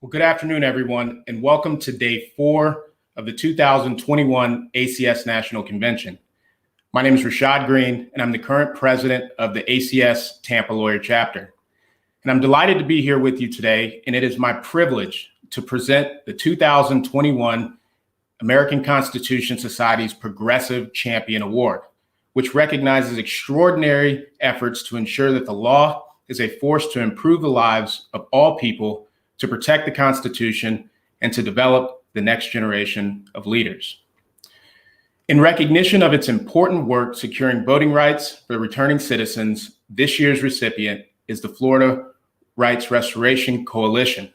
Well, good afternoon, everyone, and welcome to day 4 of the 2021 ACS National Convention. My name is Rashad Green, and I'm the current president of the ACS Tampa Lawyer Chapter. And I'm delighted to be here with you today, and it is my privilege to present the 2021 American Constitution Society's Progressive Champion Award, which recognizes extraordinary efforts to ensure that the law is a force to improve the lives of all people, to protect the Constitution, and to develop the next generation of leaders. In recognition of its important work securing voting rights for returning citizens, this year's recipient is the Florida Rights Restoration Coalition.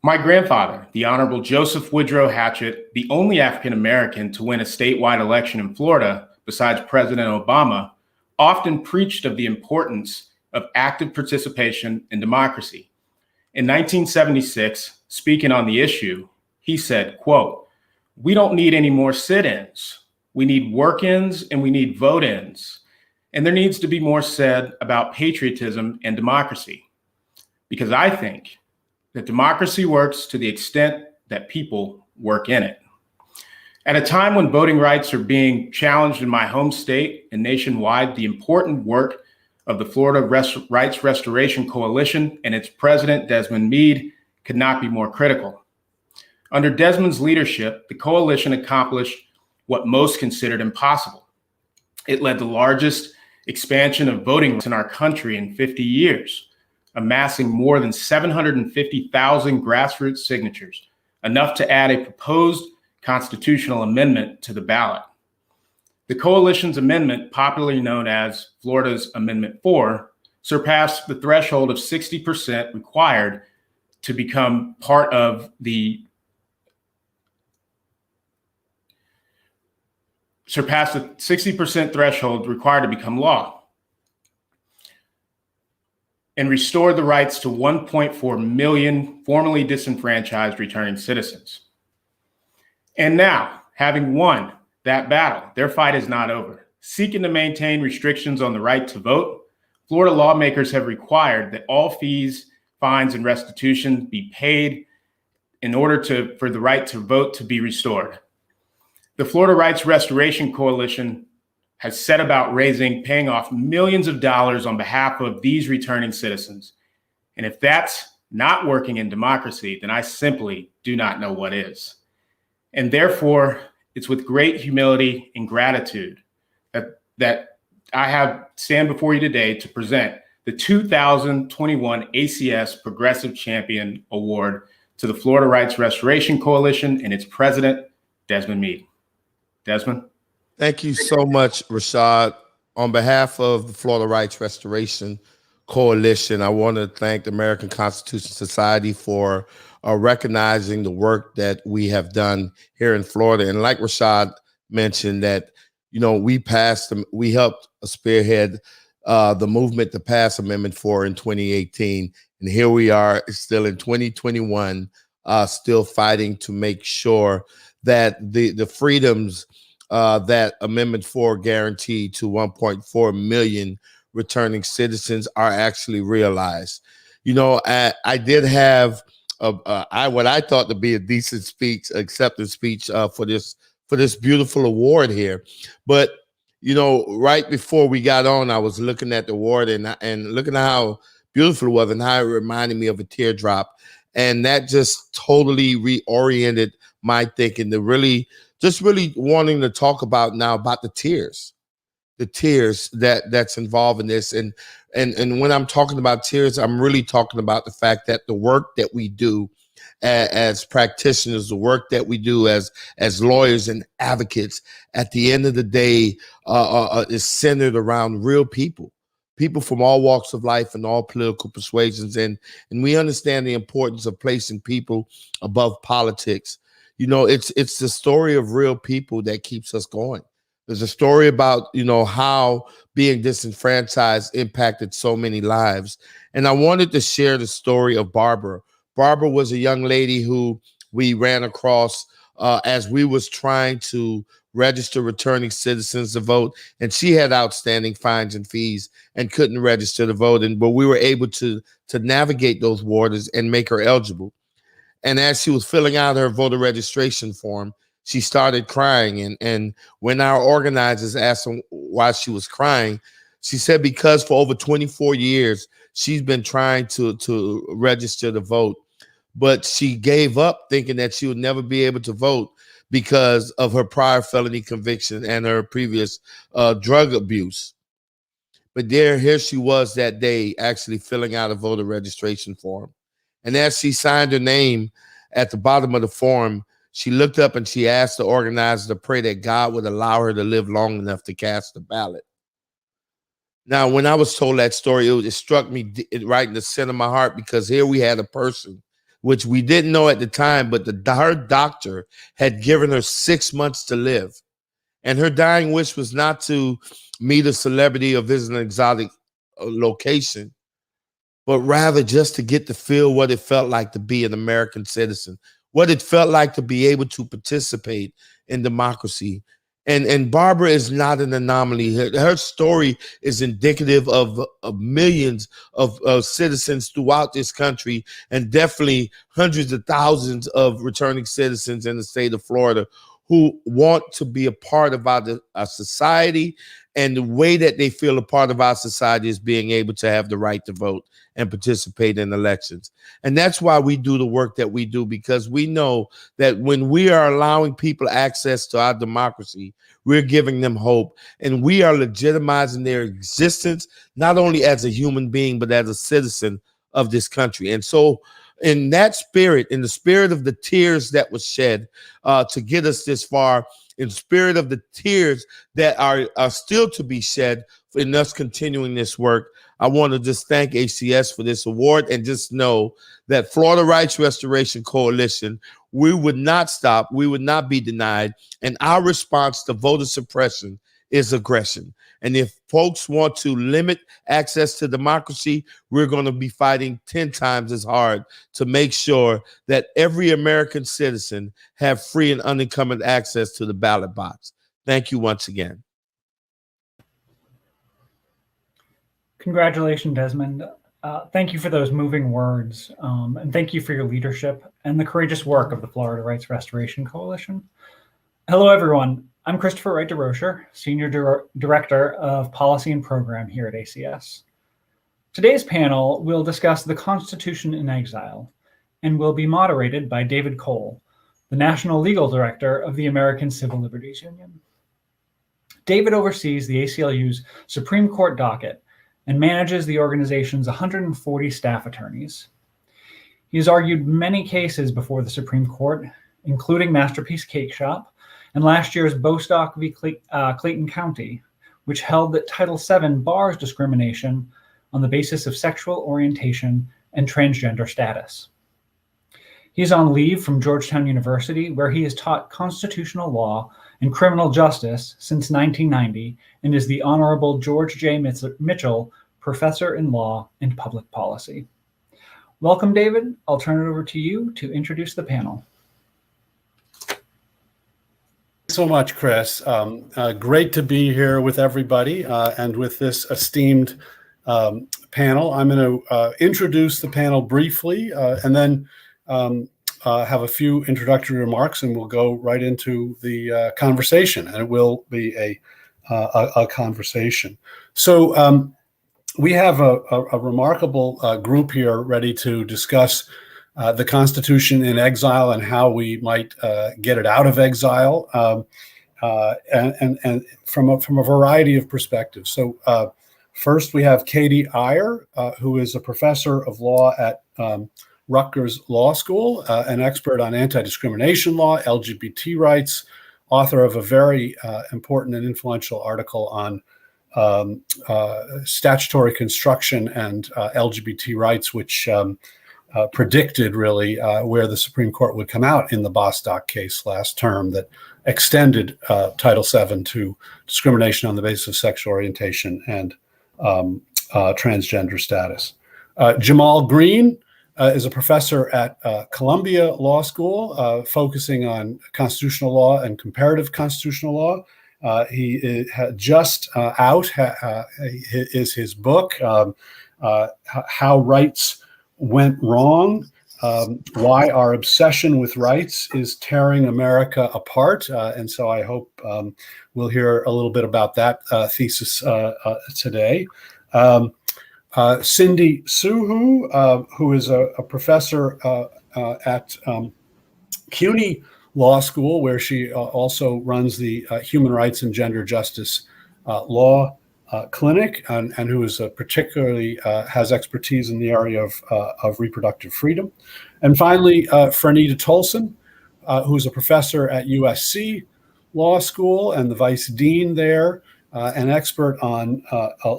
My grandfather, the Honorable Joseph Woodrow Hatchett, the only African American to win a statewide election in Florida besides President Obama, often preached of the importance of active participation in democracy. In 1976, speaking on the issue, he said, quote, "We don't need any more sit-ins. We need work-ins and we need vote-ins. And there needs to be more said about patriotism and democracy, because I think that democracy works to the extent that people work in it." At a time when voting rights are being challenged in my home state and nationwide, the important work of the Florida Rights Restoration Coalition and its president, Desmond Meade, could not be more critical. Under Desmond's leadership, the coalition accomplished what most considered impossible. It led the largest expansion of voting rights in our country in 50 years, amassing more than 750,000 grassroots signatures, enough to add a proposed constitutional amendment to the ballot. The coalition's amendment, popularly known as Florida's Amendment 4, surpassed the threshold of 60% required to become part of the surpassed the 60% threshold required to become law, and restored the rights to 1.4 million formerly disenfranchised returning citizens. And now, having won that battle, their fight is not over. Seeking to maintain restrictions on the right to vote, Florida lawmakers have required that all fees, fines, and restitution be paid in order for the right to vote to be restored. The Florida Rights Restoration Coalition has set about paying off millions of dollars on behalf of these returning citizens. And if that's not working in democracy, then I simply do not know what is. And therefore, it's with great humility and gratitude that I stand before you today to present the 2021 ACS Progressive Champion Award to the Florida Rights Restoration Coalition and its president, Desmond Meade. Desmond. Thank you so much, Rashad. On behalf of the Florida Rights Restoration Coalition, I want to thank the American Constitution Society for recognizing the work that we have done here in Florida. And like Rashad mentioned, that, you know, we helped spearhead the movement to pass Amendment 4 in 2018. And here we are still in 2021, still fighting to make sure that the freedoms that Amendment 4 guaranteed to 1.4 million returning citizens are actually realized. You know, I did have what I thought to be a decent acceptance speech for this beautiful award here. But, you know, right before we got on, I was looking at the award and looking at how beautiful it was and how it reminded me of a teardrop. And that just totally reoriented my thinking to really wanting to talk about the tears that's involved in this. And when I'm talking about tears, I'm really talking about the fact that the work that we do as practitioners, the work that we do as lawyers and advocates, at the end of the day, is centered around real people from all walks of life and all political persuasions. And we understand the importance of placing people above politics. You know, it's the story of real people that keeps us going. There's a story about, you know, how being disenfranchised impacted so many lives. And I wanted to share the story of Barbara. Barbara was a young lady who we ran across as we was trying to register returning citizens to vote, and she had outstanding fines and fees and couldn't register to vote. But we were able to navigate those waters and make her eligible. And as she was filling out her voter registration form, she started crying. And when our organizers asked her why she was crying, she said because for over 24 years, she's been trying to register to vote, but she gave up thinking that she would never be able to vote because of her prior felony conviction and her previous drug abuse. But here she was that day actually filling out a voter registration form. And as she signed her name at the bottom of the form, she looked up and she asked the organizer to pray that God would allow her to live long enough to cast the ballot. Now, when I was told that story, it struck me right in the center of my heart, because here we had a person, which we didn't know at the time, but her doctor had given her 6 months to live. And her dying wish was not to meet a celebrity or visit an exotic location, but rather just to get to feel what it felt like to be an American citizen, what it felt like to be able to participate in democracy. And Barbara is not an anomaly. Her story is indicative of millions of citizens throughout this country, and definitely hundreds of thousands of returning citizens in the state of Florida who want to be a part of our society. And the way that they feel a part of our society is being able to have the right to vote and participate in elections. And that's why we do the work that we do, because we know that when we are allowing people access to our democracy, we're giving them hope, and we are legitimizing their existence, not only as a human being, but as a citizen of this country. And so in that spirit, in the spirit of the tears that was shed to get us this far, in spirit of the tears that are still to be shed in us continuing this work, I want to just thank ACS for this award, and just know that Florida Rights Restoration Coalition, we would not stop, we would not be denied, and our response to voter suppression is aggression. And if folks want to limit access to democracy, we're going to be fighting 10 times as hard to make sure that every American citizen have free and unencumbered access to the ballot box. Thank you once again. Congratulations, Desmond. Thank you for those moving words, and thank you for your leadership and the courageous work of the Florida Rights Restoration Coalition. Hello, everyone. I'm Christopher Wright DeRocher, Senior Director of Policy and Program here at ACS. Today's panel will discuss the Constitution in Exile and will be moderated by David Cole, the National Legal Director of the American Civil Liberties Union. David oversees the ACLU's Supreme Court docket and manages the organization's 140 staff attorneys. He has argued many cases before the Supreme Court, including Masterpiece Cake Shop and last year's Bostock v. Clayton County, which held that Title VII bars discrimination on the basis of sexual orientation and transgender status. He is on leave from Georgetown University, where he has taught constitutional law and criminal justice since 1990, and is the Honorable George J. Mitchell Professor in Law and Public Policy. Welcome, David. I'll turn it over to you to introduce the panel. Thanks so much, Chris. Great to be here with everybody and with this esteemed panel. I'm going to introduce the panel briefly and then have a few introductory remarks, and we'll go right into the conversation, and it will be a conversation. So we have a remarkable group here ready to discuss the Constitution in exile and how we might get it out of exile, and from a variety of perspectives. So first we have Katie Iyer, who is a professor of law at Rutgers Law School, an expert on anti-discrimination law, LGBT rights, author of a very important and influential article on statutory construction and LGBT rights, which predicted really where the Supreme Court would come out in the Bostock case last term that extended Title VII to discrimination on the basis of sexual orientation and transgender status. Jamal Green, is a professor at Columbia Law School, focusing on constitutional law and comparative constitutional law. He is just out is his book, How Rights Went Wrong, Why Our Obsession with Rights is Tearing America Apart. And so I hope we'll hear a little bit about that thesis today. Cindy Suhu, who is a professor at CUNY Law School, where she also runs the Human Rights and Gender Justice Law Clinic, and who is particularly has expertise in the area of reproductive freedom. And finally, Franita Tolson, who's a professor at USC Law School and the vice dean there, an expert on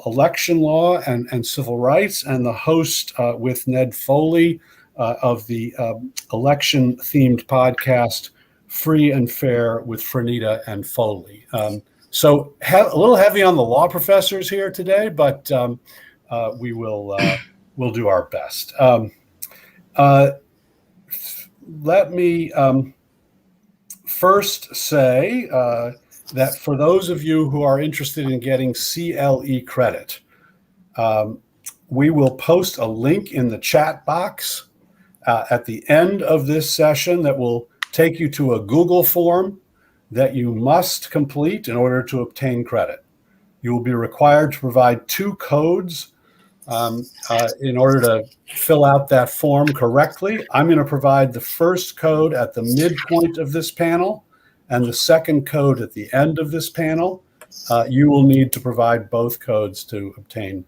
election law and civil rights, and the host with Ned Foley of the election-themed podcast Free and Fair with Franita and Foley. So a little heavy on the law professors here today, but we'll do our best. Let me first say that for those of you who are interested in getting CLE credit, we will post a link in the chat box at the end of this session that will take you to a Google form that you must complete in order to obtain credit. You will be required to provide 2 codes in order to fill out that form correctly. I'm going to provide the first code at the midpoint of this panel and the second code at the end of this panel. You will need to provide both codes to obtain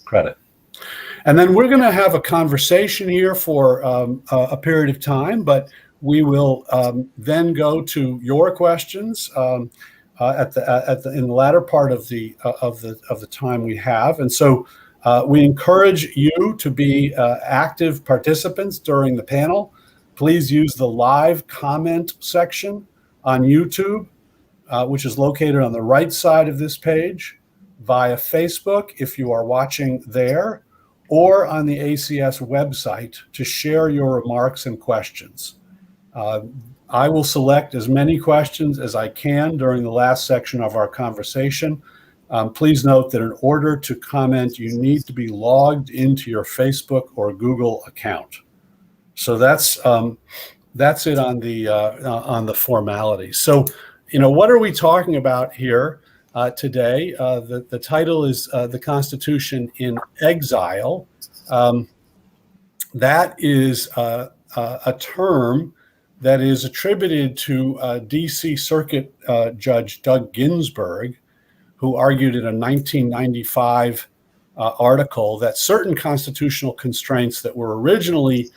credit. And then we're going to have a conversation here for a period of time, but we will then go to your questions in the latter part of the time we have. And so we encourage you to be active participants during the panel. Please use the live comment section on YouTube, which is located on the right side of this page, via Facebook if you are watching there, or on the ACS website to share your remarks and questions. I will select as many questions as I can during the last section of our conversation. Please note that in order to comment, you need to be logged into your Facebook or Google account. So that's it on the formalities. So, what are we talking about here today? The title is The Constitution in Exile. That is a term that is attributed to DC Circuit Judge Doug Ginsburg, who argued in a 1995 article that certain constitutional constraints that were originally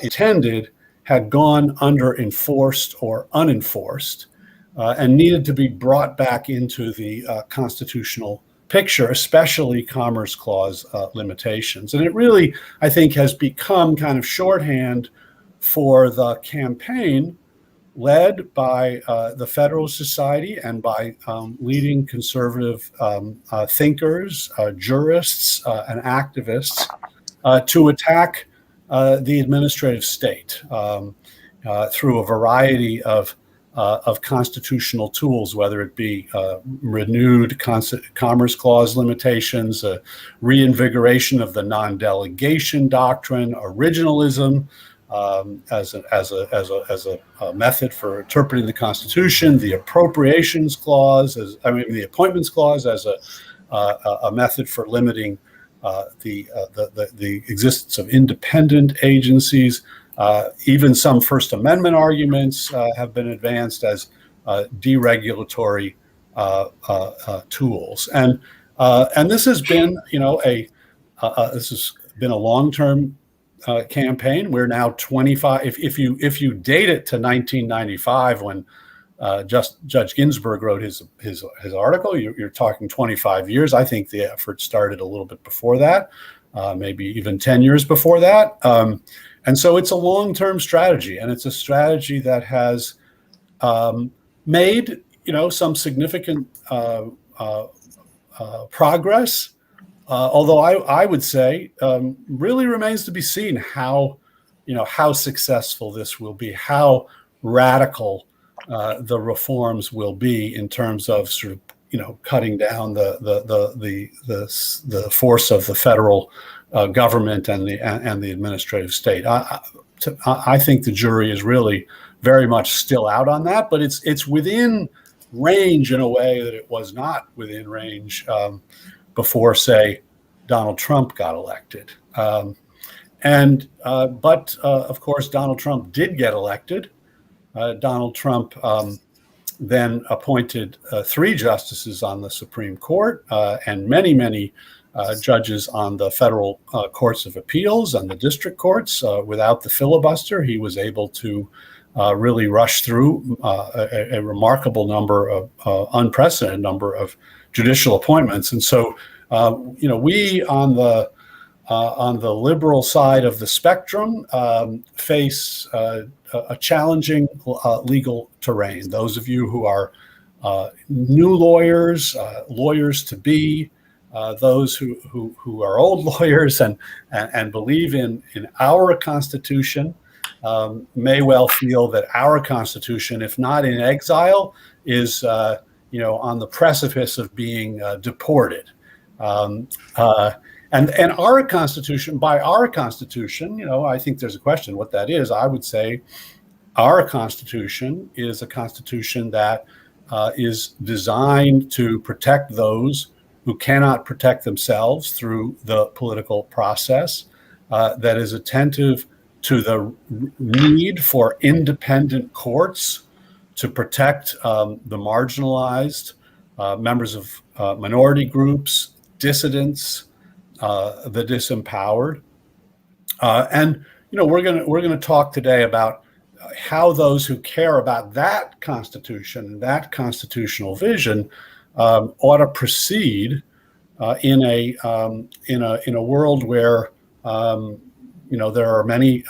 intended had gone under enforced or unenforced and needed to be brought back into the constitutional picture, especially Commerce Clause limitations. And it really, I think, has become kind of shorthand for the campaign led by the Federalist Society and by leading conservative thinkers, jurists, and activists to attack the administrative state through a variety of constitutional tools, whether it be renewed Commerce Clause limitations, reinvigoration of the non-delegation doctrine, originalism, as a method for interpreting the Constitution, the Appropriations Clause, the Appointments Clause as a method for limiting the existence of independent agencies. Even some First Amendment arguments have been advanced as deregulatory tools, and this has been, this has been a long-term campaign. We're now 25. If you date it to 1995, when Judge Ginsburg wrote his article, you're talking 25 years. I think the effort started a little bit before that, maybe even 10 years before that. And so it's a long-term strategy, and it's a strategy that has made some significant progress Although I would say really remains to be seen how successful this will be, how radical the reforms will be in terms of sort of cutting down the force of the federal government and the administrative state. I think the jury is really very much still out on that, but it's within range in a way that it was not within range before, say, Donald Trump got elected. But of course, Donald Trump did get elected. Donald Trump then appointed 3 justices on the Supreme Court and many judges on the federal courts of appeals and the district courts. Without the filibuster, he was able to really rush through a remarkable number of unprecedented number of judicial appointments. And so, we on the liberal side of the spectrum face a challenging legal terrain. Those of you who are new lawyers, lawyers to be, those who are old lawyers and believe in our Constitution, may well feel that our Constitution, if not in exile, is on the precipice of being deported. And our Constitution, by our Constitution, I think there's a question what that is. I would say our Constitution is a Constitution that is designed to protect those who cannot protect themselves through the political process, that is attentive to the need for independent courts to protect the marginalized, members of minority groups, dissidents, the disempowered, and we're going to talk today about how those who care about that Constitution, that constitutional vision, ought to proceed in a world where there are many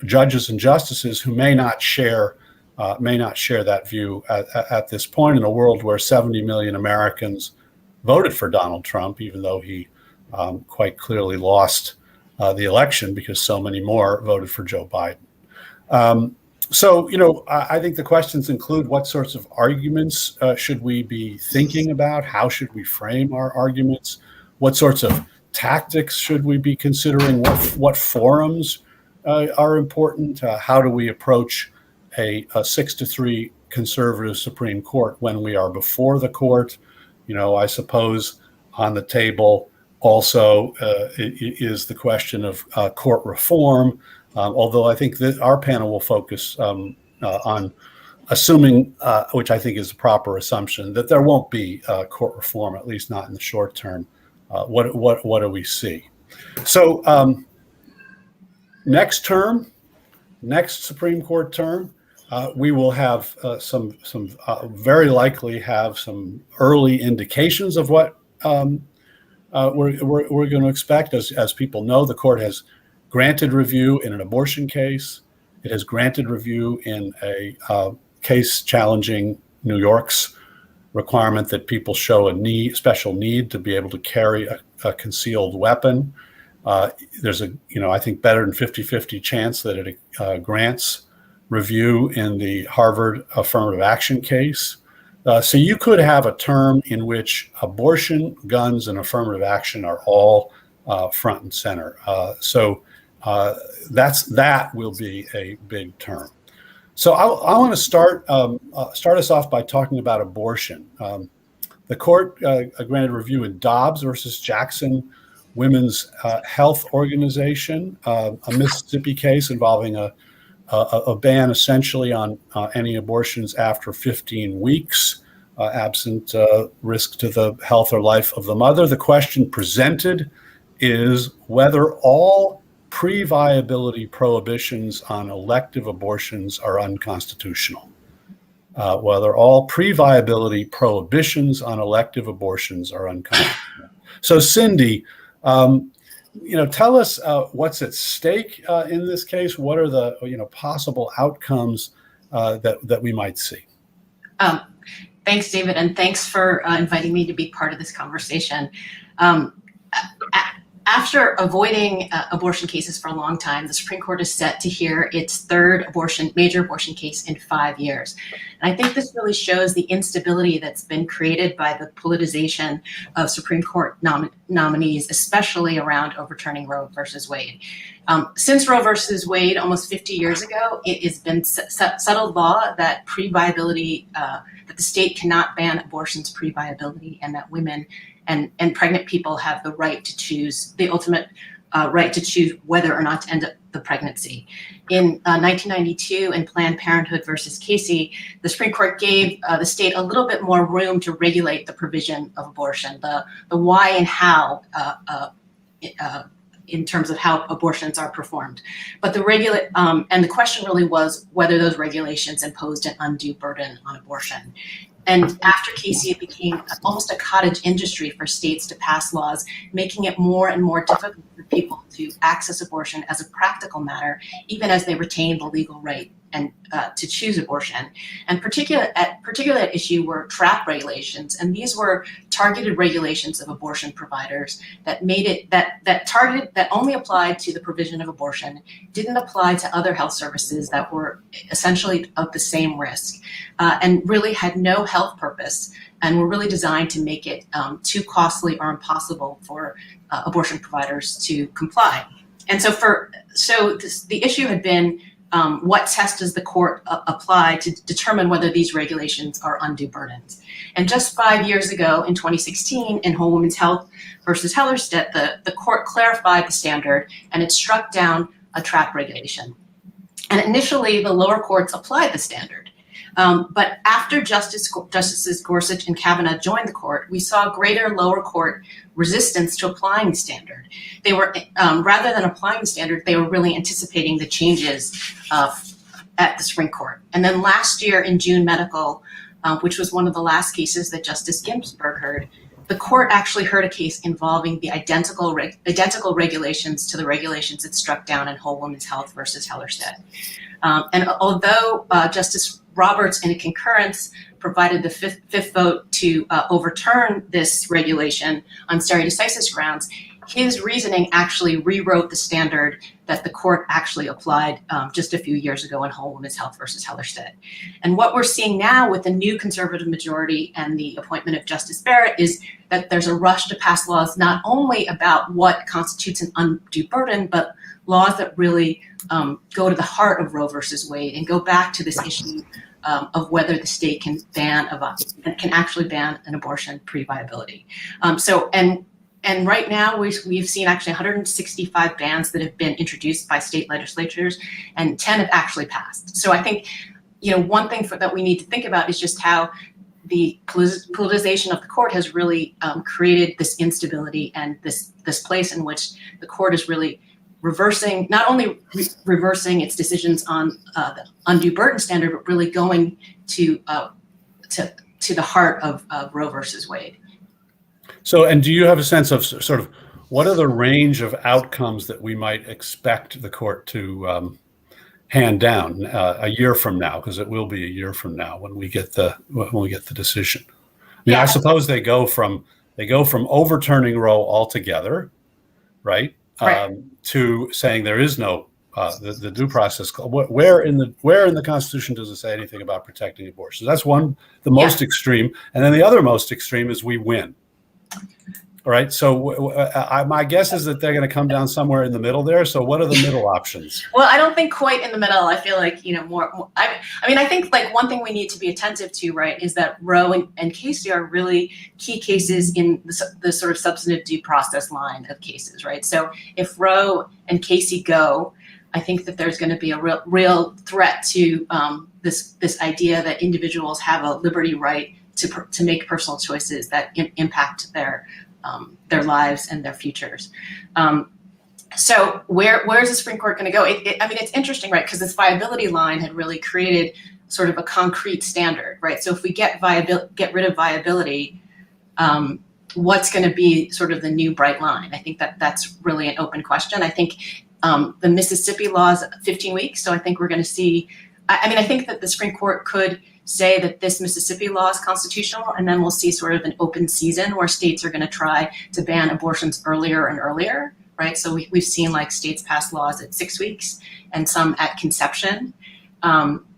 judges and justices who may not share that view at this point, in a world where 70 million Americans voted for Donald Trump, even though he quite clearly lost the election because so many more voted for Joe Biden. So, I think the questions include what sorts of arguments should we be thinking about? How should we frame our arguments? What sorts of tactics should we be considering? What forums are important? How do we approach a 6-3 conservative Supreme Court when we are before the court? I suppose on the table also is the question of court reform. Although I think that our panel will focus on assuming, which I think is a proper assumption, that there won't be court reform, at least not in the short term. What do we see? So next Supreme Court term, we will have some very likely have some early indications of what we're going to expect. As people know, the court has granted review in an abortion case. It has granted review in a case challenging New York's requirement that people show a special need to be able to carry a concealed weapon. There's I think better than 50-50 chance that it grants review in the Harvard affirmative action case. So you could have a term in which abortion, guns, and affirmative action are all front and center. So that will be a big term. So I want to start us off by talking about abortion. The court granted review in Dobbs versus Jackson Women's Health Organization, a Mississippi case involving a ban essentially on any abortions after 15 weeks, absent risk to the health or life of the mother. The question presented is whether all pre-viability prohibitions on elective abortions are unconstitutional. Whether all pre-viability prohibitions on elective abortions are unconstitutional. So Cindy, tell us what's at stake in this case. What are the possible outcomes that we might see? Thanks, David, and thanks for inviting me to be part of this conversation. After avoiding abortion cases for a long time, the Supreme Court is set to hear its third major abortion case in 5 years. And I think this really shows the instability that's been created by the politicization of Supreme Court nominees, especially around overturning Roe versus Wade. Since Roe versus Wade, almost 50 years ago, it has been settled law that pre-viability, that the state cannot ban abortions pre-viability, and that women and pregnant people have the right to choose, the ultimate right to choose whether or not to end up the pregnancy. In 1992, in Planned Parenthood versus Casey, the Supreme Court gave the state a little bit more room to regulate the provision of abortion, the why and how in terms of how abortions are performed. But and the question really was whether those regulations imposed an undue burden on abortion. And after Casey, it became almost a cottage industry for states to pass laws, making it more and more difficult for people to access abortion as a practical matter, even as they retain the legal right and to choose abortion. And particularly at issue were trap regulations, and these were targeted regulations of abortion providers that made it that only applied to the provision of abortion, didn't apply to other health services that were essentially of the same risk, and really had no health purpose, and were really designed to make it too costly or impossible for abortion providers to comply. And the issue had been, what test does the court apply to determine whether these regulations are undue burdens? And just 5 years ago, in 2016, in Whole Woman's Health versus Hellerstedt, the court clarified the standard, and it struck down a trap regulation. And initially, the lower courts applied the standard. But after Justices Gorsuch and Kavanaugh joined the court, we saw greater lower court resistance to applying the standard. They were, rather than applying the standard, they were really anticipating the changes at the Supreme Court. And then last year in June Medical, which was one of the last cases that Justice Ginsburg heard, the court actually heard a case involving the identical regulations to the regulations it struck down in Whole Woman's Health versus Hellerstedt. And although Justice Roberts, in a concurrence, provided the fifth vote to overturn this regulation on stare decisis grounds, his reasoning actually rewrote the standard that the court actually applied just a few years ago in Whole Woman's Health versus Hellerstedt. And what we're seeing now with the new conservative majority and the appointment of Justice Barrett is that there's a rush to pass laws not only about what constitutes an undue burden, but laws that really go to the heart of Roe versus Wade and go back to this issue of whether the state can actually ban an abortion pre-viability. And right now we've seen actually 165 bans that have been introduced by state legislatures, and 10 have actually passed. So I think, one thing that we need to think about is just how the politicization of the court has really created this instability and this place in which the court is really reversing, not only reversing its decisions on the undue burden standard, but really going to the heart of Roe versus Wade. So, and do you have a sense of sort of what are the range of outcomes that we might expect the court to hand down a year from now? Because it will be a year from now when we get the decision. I mean, I suppose they go from overturning Roe altogether, right? To saying there is no the due process. Where in the Constitution does it say anything about protecting abortion? That's the most extreme, and then the other most extreme is we win. All right. So my guess is that they're going to come down somewhere in the middle there. So what are the middle options? Well, I don't think quite in the middle. I feel like, more. I think like one thing we need to be attentive to, right, is that Roe and Casey are really key cases in the sort of substantive due process line of cases, right? So if Roe and Casey go, I think that there's going to be a real threat to this idea that individuals have a liberty right to make personal choices that impact their lives and their futures. So where's the Supreme Court going to go? It's interesting, right? Because this viability line had really created sort of a concrete standard, right? So if we get rid of viability, what's going to be sort of the new bright line? I think that's really an open question. I think the Mississippi law is 15 weeks, so I think we're going to see. I think that the Supreme Court could say that this Mississippi law is constitutional, and then we'll see sort of an open season where states are going to try to ban abortions earlier and earlier, right? So we've seen like states pass laws at 6 weeks and some at conception.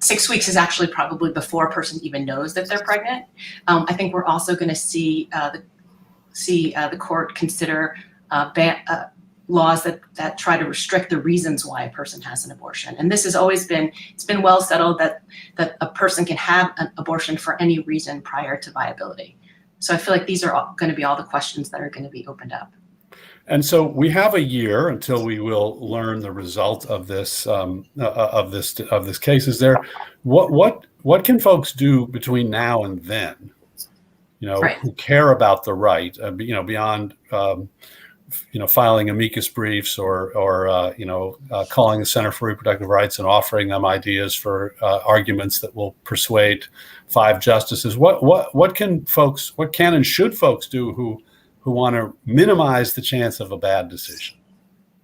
6 weeks is actually probably before a person even knows that they're pregnant. I think we're also going to see the court consider laws that try to restrict the reasons why a person has an abortion. And this has always been, it's been well settled that a person can have an abortion for any reason prior to viability. So I feel like these are going to be all the questions that are going to be opened up. And so we have a year until we will learn the result of this case. Is there what can folks do between now and then? Right. Who care about the right, beyond filing amicus briefs or calling the Center for Reproductive Rights and offering them ideas for arguments that will persuade 5 justices. What can and should folks do who want to minimize the chance of a bad decision?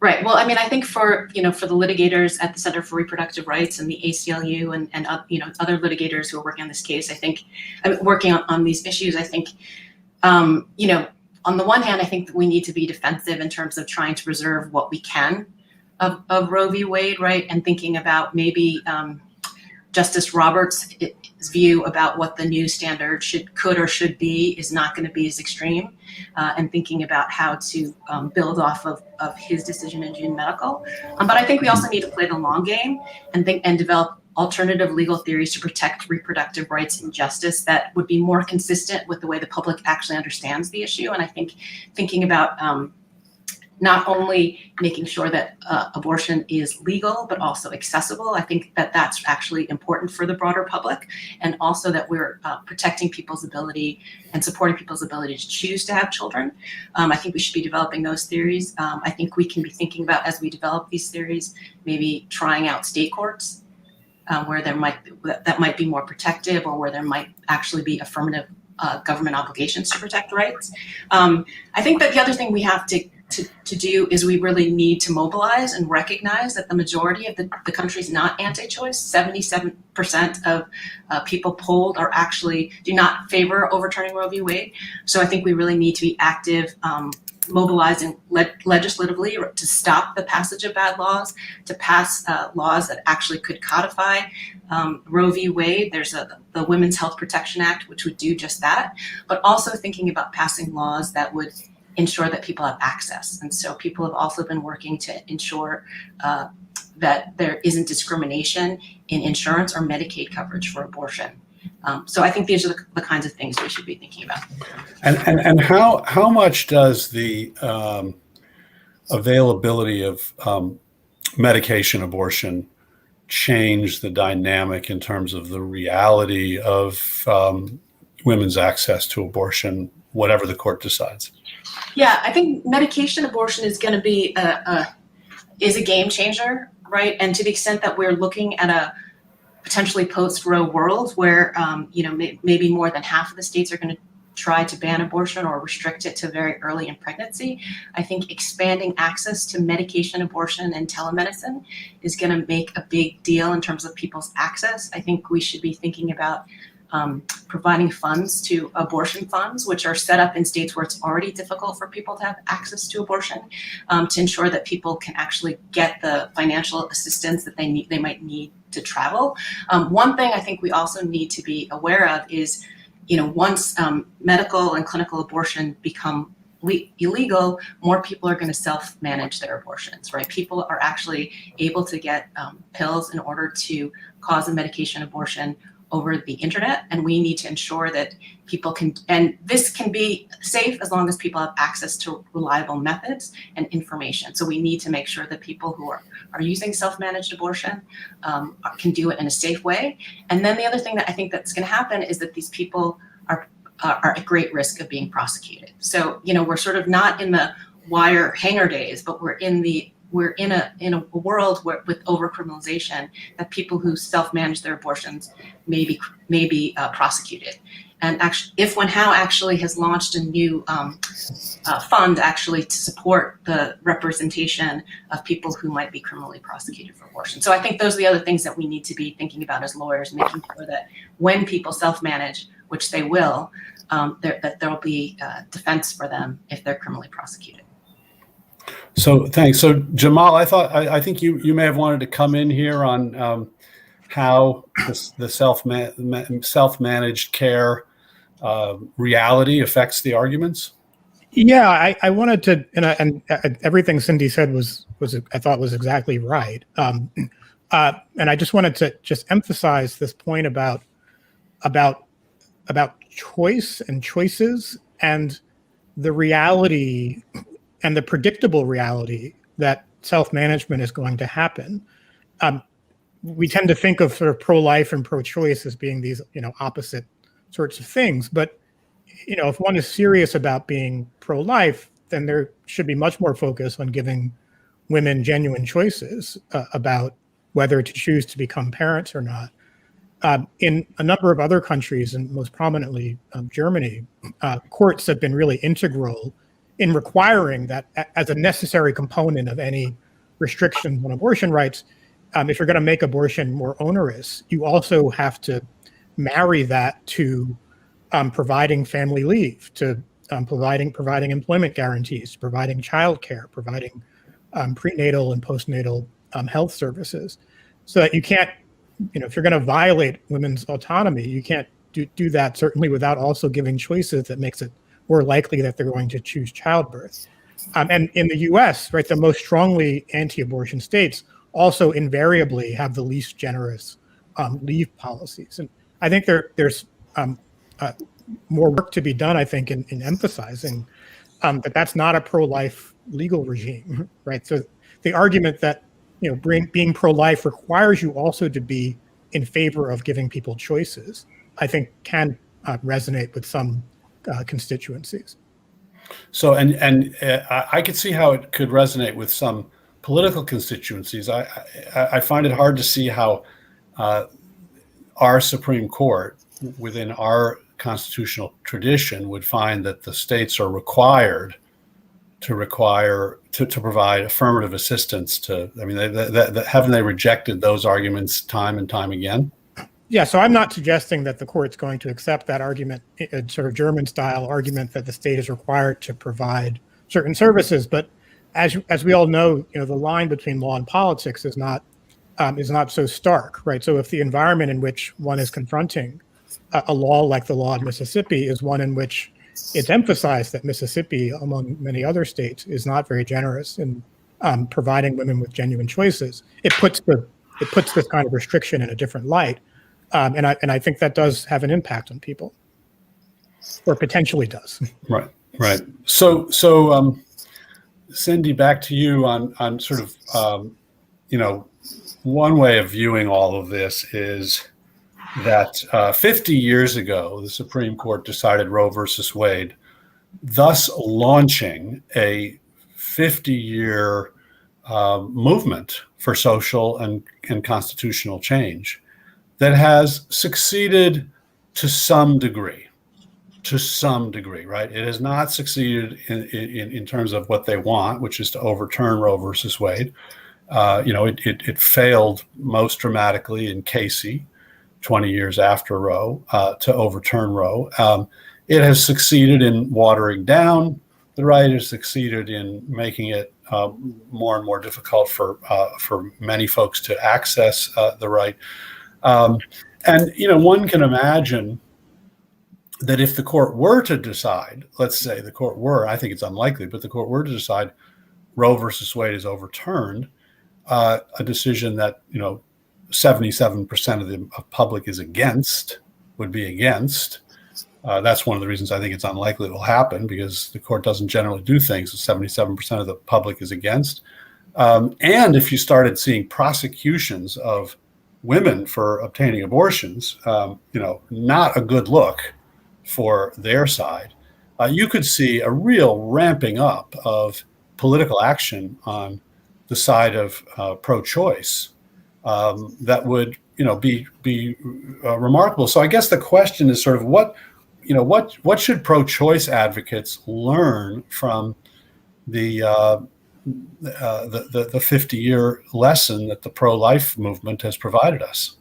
Right. Well, I mean, I think for the litigators at the Center for Reproductive Rights and the ACLU and other litigators who are working on this case, I think working on these issues, I think, on the one hand, I think that we need to be defensive in terms of trying to preserve what we can of Roe v. Wade, right? And thinking about maybe Justice Roberts' view about what the new standard could or should be is not going to be as extreme, and thinking about how to build off of his decision in June Medical. But I think we also need to play the long game and develop alternative legal theories to protect reproductive rights and justice that would be more consistent with the way the public actually understands the issue. And I think thinking about not only making sure that abortion is legal, but also accessible. I think that that's actually important for the broader public, and also that we're protecting people's ability and supporting people's ability to choose to have children. I think we should be developing those theories. I think we can be thinking about, as we develop these theories, maybe trying out state courts where that might be more protective, or where there might actually be affirmative government obligations to protect rights. I think that the other thing we have to do is we really need to mobilize and recognize that the majority of the country is not anti-choice. 77% of people polled do not favor overturning Roe v. Wade. So I think we really need to be active, mobilizing legislatively to stop the passage of bad laws, to pass laws that actually could codify Roe v. Wade. There's the Women's Health Protection Act, which would do just that, but also thinking about passing laws that would ensure that people have access. And so people have also been working to ensure that there isn't discrimination in insurance or Medicaid coverage for abortion. So I think these are the kinds of things we should be thinking about. And how much does the availability of medication abortion change the dynamic in terms of the reality of women's access to abortion, whatever the court decides? Yeah, I think medication abortion is going to be is a game changer, right? And to the extent that we're looking at a potentially post-Roe world where, maybe more than half of the states are going to try to ban abortion or restrict it to very early in pregnancy, I think expanding access to medication abortion and telemedicine is going to make a big deal in terms of people's access. I think we should be thinking about providing funds to abortion funds, which are set up in states where it's already difficult for people to have access to abortion, to ensure that people can actually get the financial assistance that they might need to travel. One thing I think we also need to be aware of is, once medical and clinical abortion become illegal, more people are going to self-manage their abortions, right? People are actually able to get pills in order to cause a medication abortion over the internet, and we need to ensure that people can, and this can be safe as long as people have access to reliable methods and information. So we need to make sure that people who are using self-managed abortion can do it in a safe way. And then the other thing that I think that's going to happen is that these people are at great risk of being prosecuted. So, we're sort of not in the wire hanger days, but we're in a world where, with overcriminalization, that people who self-manage their abortions may be prosecuted. And actually, if when How actually has launched a new fund actually to support the representation of people who might be criminally prosecuted for abortion. So I think those are the other things that we need to be thinking about as lawyers, making sure that when people self-manage, which they will, that there will be defense for them if they're criminally prosecuted. So thanks. So Jamal, I think you may have wanted to come in here on how the self-managed care reality affects the arguments. Yeah, I wanted to, and everything Cindy said was I thought was exactly right. And I just wanted to just emphasize this point about choice and choices and the reality and the predictable reality that self-management is going to happen. We tend to think of sort of pro-life and pro-choice as being these, opposite sorts of things. But, if one is serious about being pro-life, then there should be much more focus on giving women genuine choices about whether to choose to become parents or not. In a number of other countries, and most prominently Germany, courts have been really integral in requiring that as a necessary component of any restrictions on abortion rights. If you're going to make abortion more onerous, you also have to marry that to providing family leave, to providing employment guarantees, providing childcare, providing prenatal and postnatal health services, so that you can't, if you're going to violate women's autonomy, you can't do that certainly without also giving choices that makes it more likely that they're going to choose childbirth. And in the U.S., right, the most strongly anti-abortion states also invariably have the least generous leave policies. And I think there's more work to be done, I think, in emphasizing that that's not a pro-life legal regime, right? So the argument that, being pro-life requires you also to be in favor of giving people choices, I think can resonate with some constituencies. So, and I could see how it could resonate with some political constituencies. I find it hard to see how our Supreme Court, within our constitutional tradition, would find that the states are required to provide affirmative assistance to. I mean, haven't they rejected those arguments time and time again? Yeah, so I'm not suggesting that the court's going to accept that argument, a sort of German-style argument that the state is required to provide certain services. But as we all know, the line between law and politics is not so stark, right? So if the environment in which one is confronting a law like the law in Mississippi is one in which it's emphasized that Mississippi, among many other states, is not very generous in providing women with genuine choices, it puts this kind of restriction in a different light. And I think that does have an impact on people, or potentially does. Right. So Cindy, back to you on sort of, one way of viewing all of this is that 50 years ago, the Supreme Court decided Roe versus Wade, thus launching a 50-year movement for social and constitutional change that has succeeded to some degree, right? It has not succeeded in terms of what they want, which is to overturn Roe versus Wade. It failed most dramatically in Casey, 20 years after Roe, to overturn Roe. It has succeeded in watering down the right. It has succeeded in making it more and more difficult for many folks to access the right. And one can imagine that if the court were to decide, let's say the court were, I think it's unlikely, but the court were to decide Roe versus Wade is overturned, a decision that 77% of the public is against, would be against. That's one of the reasons I think it's unlikely it will happen, because the court doesn't generally do things that 77% of the public is against. And if you started seeing prosecutions of women for obtaining abortions, not a good look for their side. You could see a real ramping up of political action on the side of pro-choice that would, be remarkable. So I guess the question is sort of what should pro-choice advocates learn from the 50-year lesson that the pro-life movement has provided us?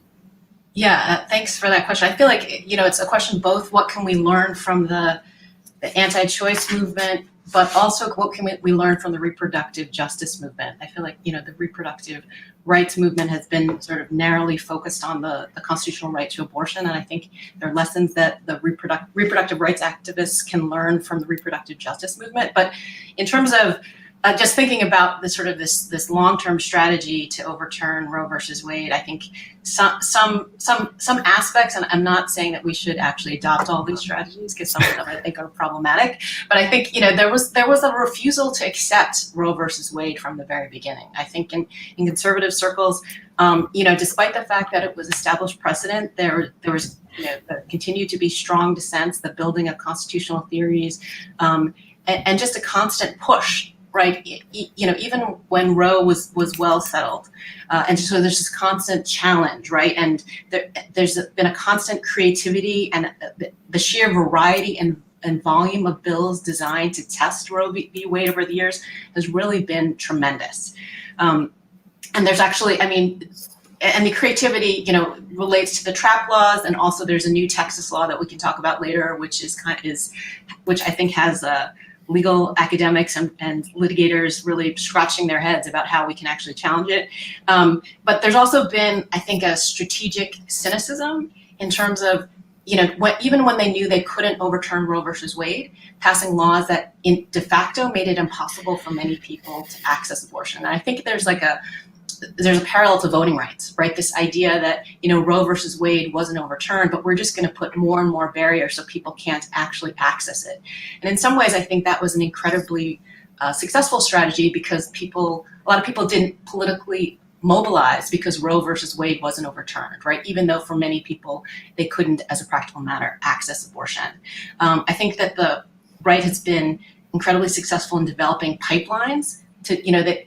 Yeah, thanks for that question. I feel like, it's a question both what can we learn from the anti-choice movement, but also what can we learn from the reproductive justice movement? I feel like, the reproductive rights movement has been sort of narrowly focused on the constitutional right to abortion. And I think there are lessons that the reproductive rights activists can learn from the reproductive justice movement. But in terms of just thinking about the sort of this long-term strategy to overturn Roe versus Wade, I think some aspects, and I'm not saying that we should actually adopt all these strategies because some of them I think are problematic, but I think there was a refusal to accept Roe versus Wade from the very beginning. I think in conservative circles, despite the fact that it was established precedent, there was continued to be strong dissents, the building of constitutional theories, and just a constant push. Right, even when Roe was well settled, and so there's this constant challenge, right? And there's been a constant creativity and the sheer variety and volume of bills designed to test Roe v. Wade over the years has really been tremendous. And there's actually, and the creativity, relates to the trap laws, and also there's a new Texas law that we can talk about later, which I think has legal academics and litigators really scratching their heads about how we can actually challenge it. But there's also been, I think, a strategic cynicism in terms of, even when they knew they couldn't overturn Roe versus Wade, passing laws that de facto made it impossible for many people to access abortion. And I think there's a parallel to voting rights, right? This idea that, Roe versus Wade wasn't overturned, but we're just going to put more and more barriers so people can't actually access it. And in some ways, I think that was an incredibly successful strategy because a lot of people didn't politically mobilize because Roe versus Wade wasn't overturned, right? Even though for many people, they couldn't, as a practical matter, access abortion. I think that the right has been incredibly successful in developing pipelines to,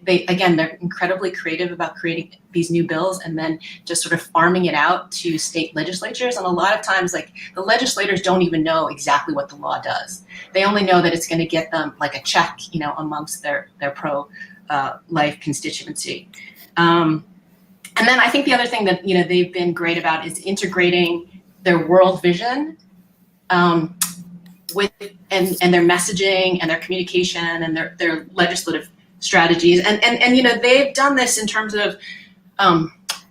they're incredibly creative about creating these new bills and then just sort of farming it out to state legislatures. And a lot of times, the legislators don't even know exactly what the law does. They only know that it's going to get them like a check, amongst their pro-life constituency. And then I think the other thing that, they've been great about is integrating their world vision with and their messaging and their communication and their legislative strategies. And they've done this in terms of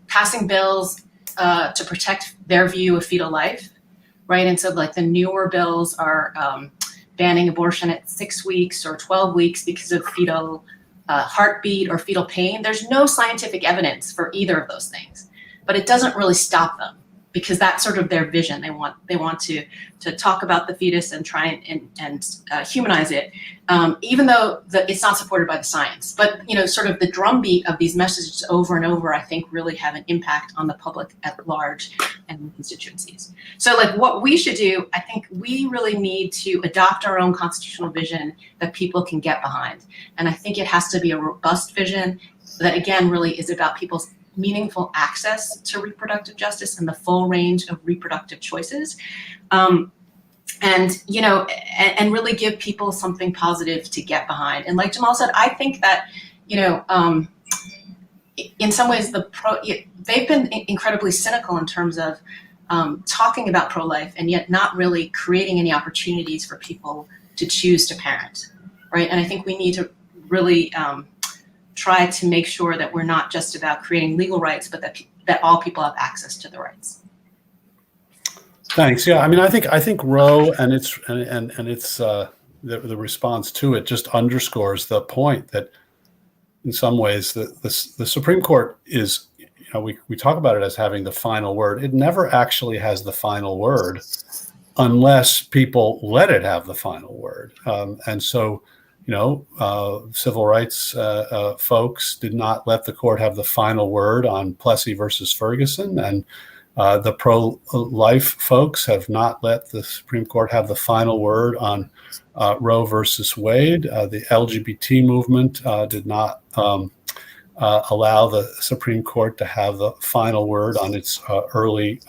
passing bills to protect their view of fetal life, right? And so the newer bills are banning abortion at 6 weeks or 12 weeks because of fetal heartbeat or fetal pain. There's no scientific evidence for either of those things, but it doesn't really stop them because that's sort of their vision. They want to talk about the fetus and try and humanize it, even though it's not supported by the science. But sort of the drumbeat of these messages over and over, I think, really have an impact on the public at large and constituencies. So what we should do, I think we really need to adopt our own constitutional vision that people can get behind. And I think it has to be a robust vision that, again, really is about people's meaningful access to reproductive justice and the full range of reproductive choices. And really give people something positive to get behind. And like Jamal said, I think that, in some ways they've been incredibly cynical in terms of talking about pro-life and yet not really creating any opportunities for people to choose to parent, right? And I think we need to really try to make sure that we're not just about creating legal rights, but that all people have access to the rights. Thanks. Yeah, I think Roe and its the response to it just underscores the point that in some ways the Supreme Court is, we talk about it as having the final word. It never actually has the final word unless people let it have the final word. And so, civil rights folks did not let the court have the final word on Plessy versus Ferguson, and the pro-life folks have not let the Supreme Court have the final word on Roe versus Wade. The LGBT movement did not allow the Supreme Court to have the final word on its early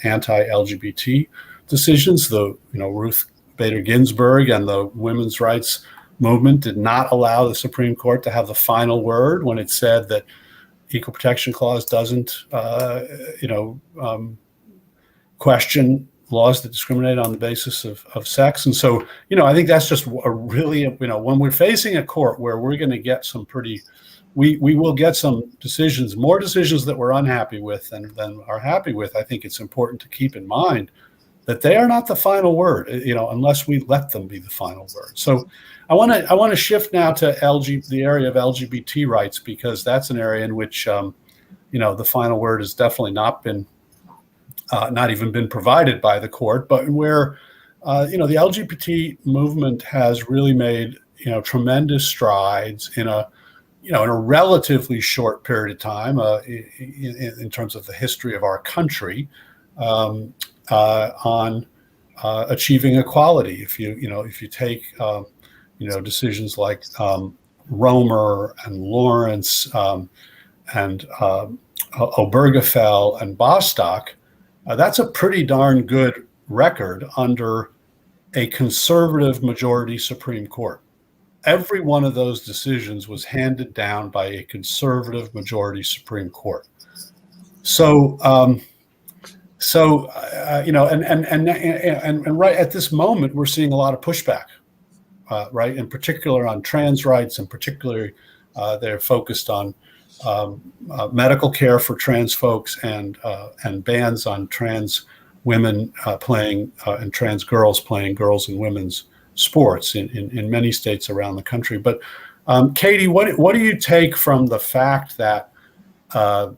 anti-LGBT decisions. Ruth Bader Ginsburg and the women's rights movement did not allow the Supreme Court to have the final word when it said that Equal Protection Clause doesn't, question laws that discriminate on the basis of sex. And so, I think that's just a really, when we're facing a court where we're going to get some we will get some decisions, more decisions that we're unhappy with than are happy with. I think it's important to keep in mind that they are not the final word, unless we let them be the final word. So I want to shift now to the area of LGBT rights, because that's an area in which, the final word has definitely not even been provided by the court, but where, the LGBT movement has really made, tremendous strides in a relatively short period of time, in terms of the history of our country, on achieving equality. If you take decisions like Romer and Lawrence and Obergefell and Bostock, that's a pretty darn good record under a conservative majority Supreme Court. Every one of those decisions was handed down by a conservative majority Supreme Court. So, and right at this moment, we're seeing a lot of pushback, right? In particular on trans rights, and particularly they're focused on medical care for trans folks and bans on trans women playing and trans girls playing girls and women's sports in many states around the country. But Katie, what do you take from the fact that the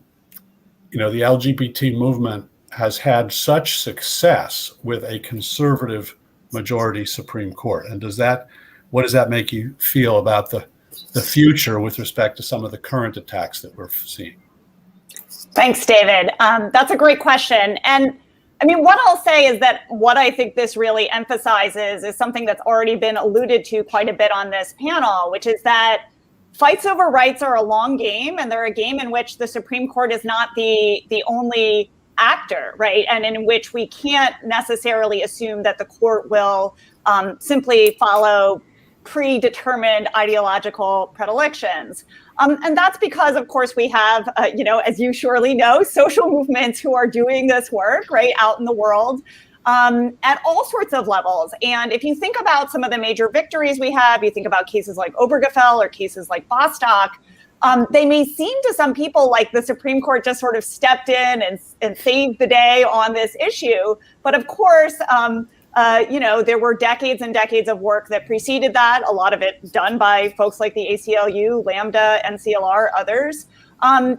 LGBT movement has had such success with a conservative majority Supreme Court, and what does that make you feel about the future with respect to some of the current attacks that we're seeing? Thanks, David. That's a great question. And I mean, what I'll say is that what I think this really emphasizes is something that's already been alluded to quite a bit on this panel, which is that fights over rights are a long game, and they're a game in which the Supreme Court is not the only actor, right? And in which we can't necessarily assume that the court will simply follow predetermined ideological predilections. And that's because, of course, we have, as you surely know, social movements who are doing this work, right, out in the world at all sorts of levels. And if you think about some of the major victories we have, you think about cases like Obergefell or cases like Bostock, they may seem to some people like the Supreme Court just sort of stepped in and saved the day on this issue. But of course, there were decades and decades of work that preceded that, a lot of it done by folks like the ACLU, Lambda, NCLR, others,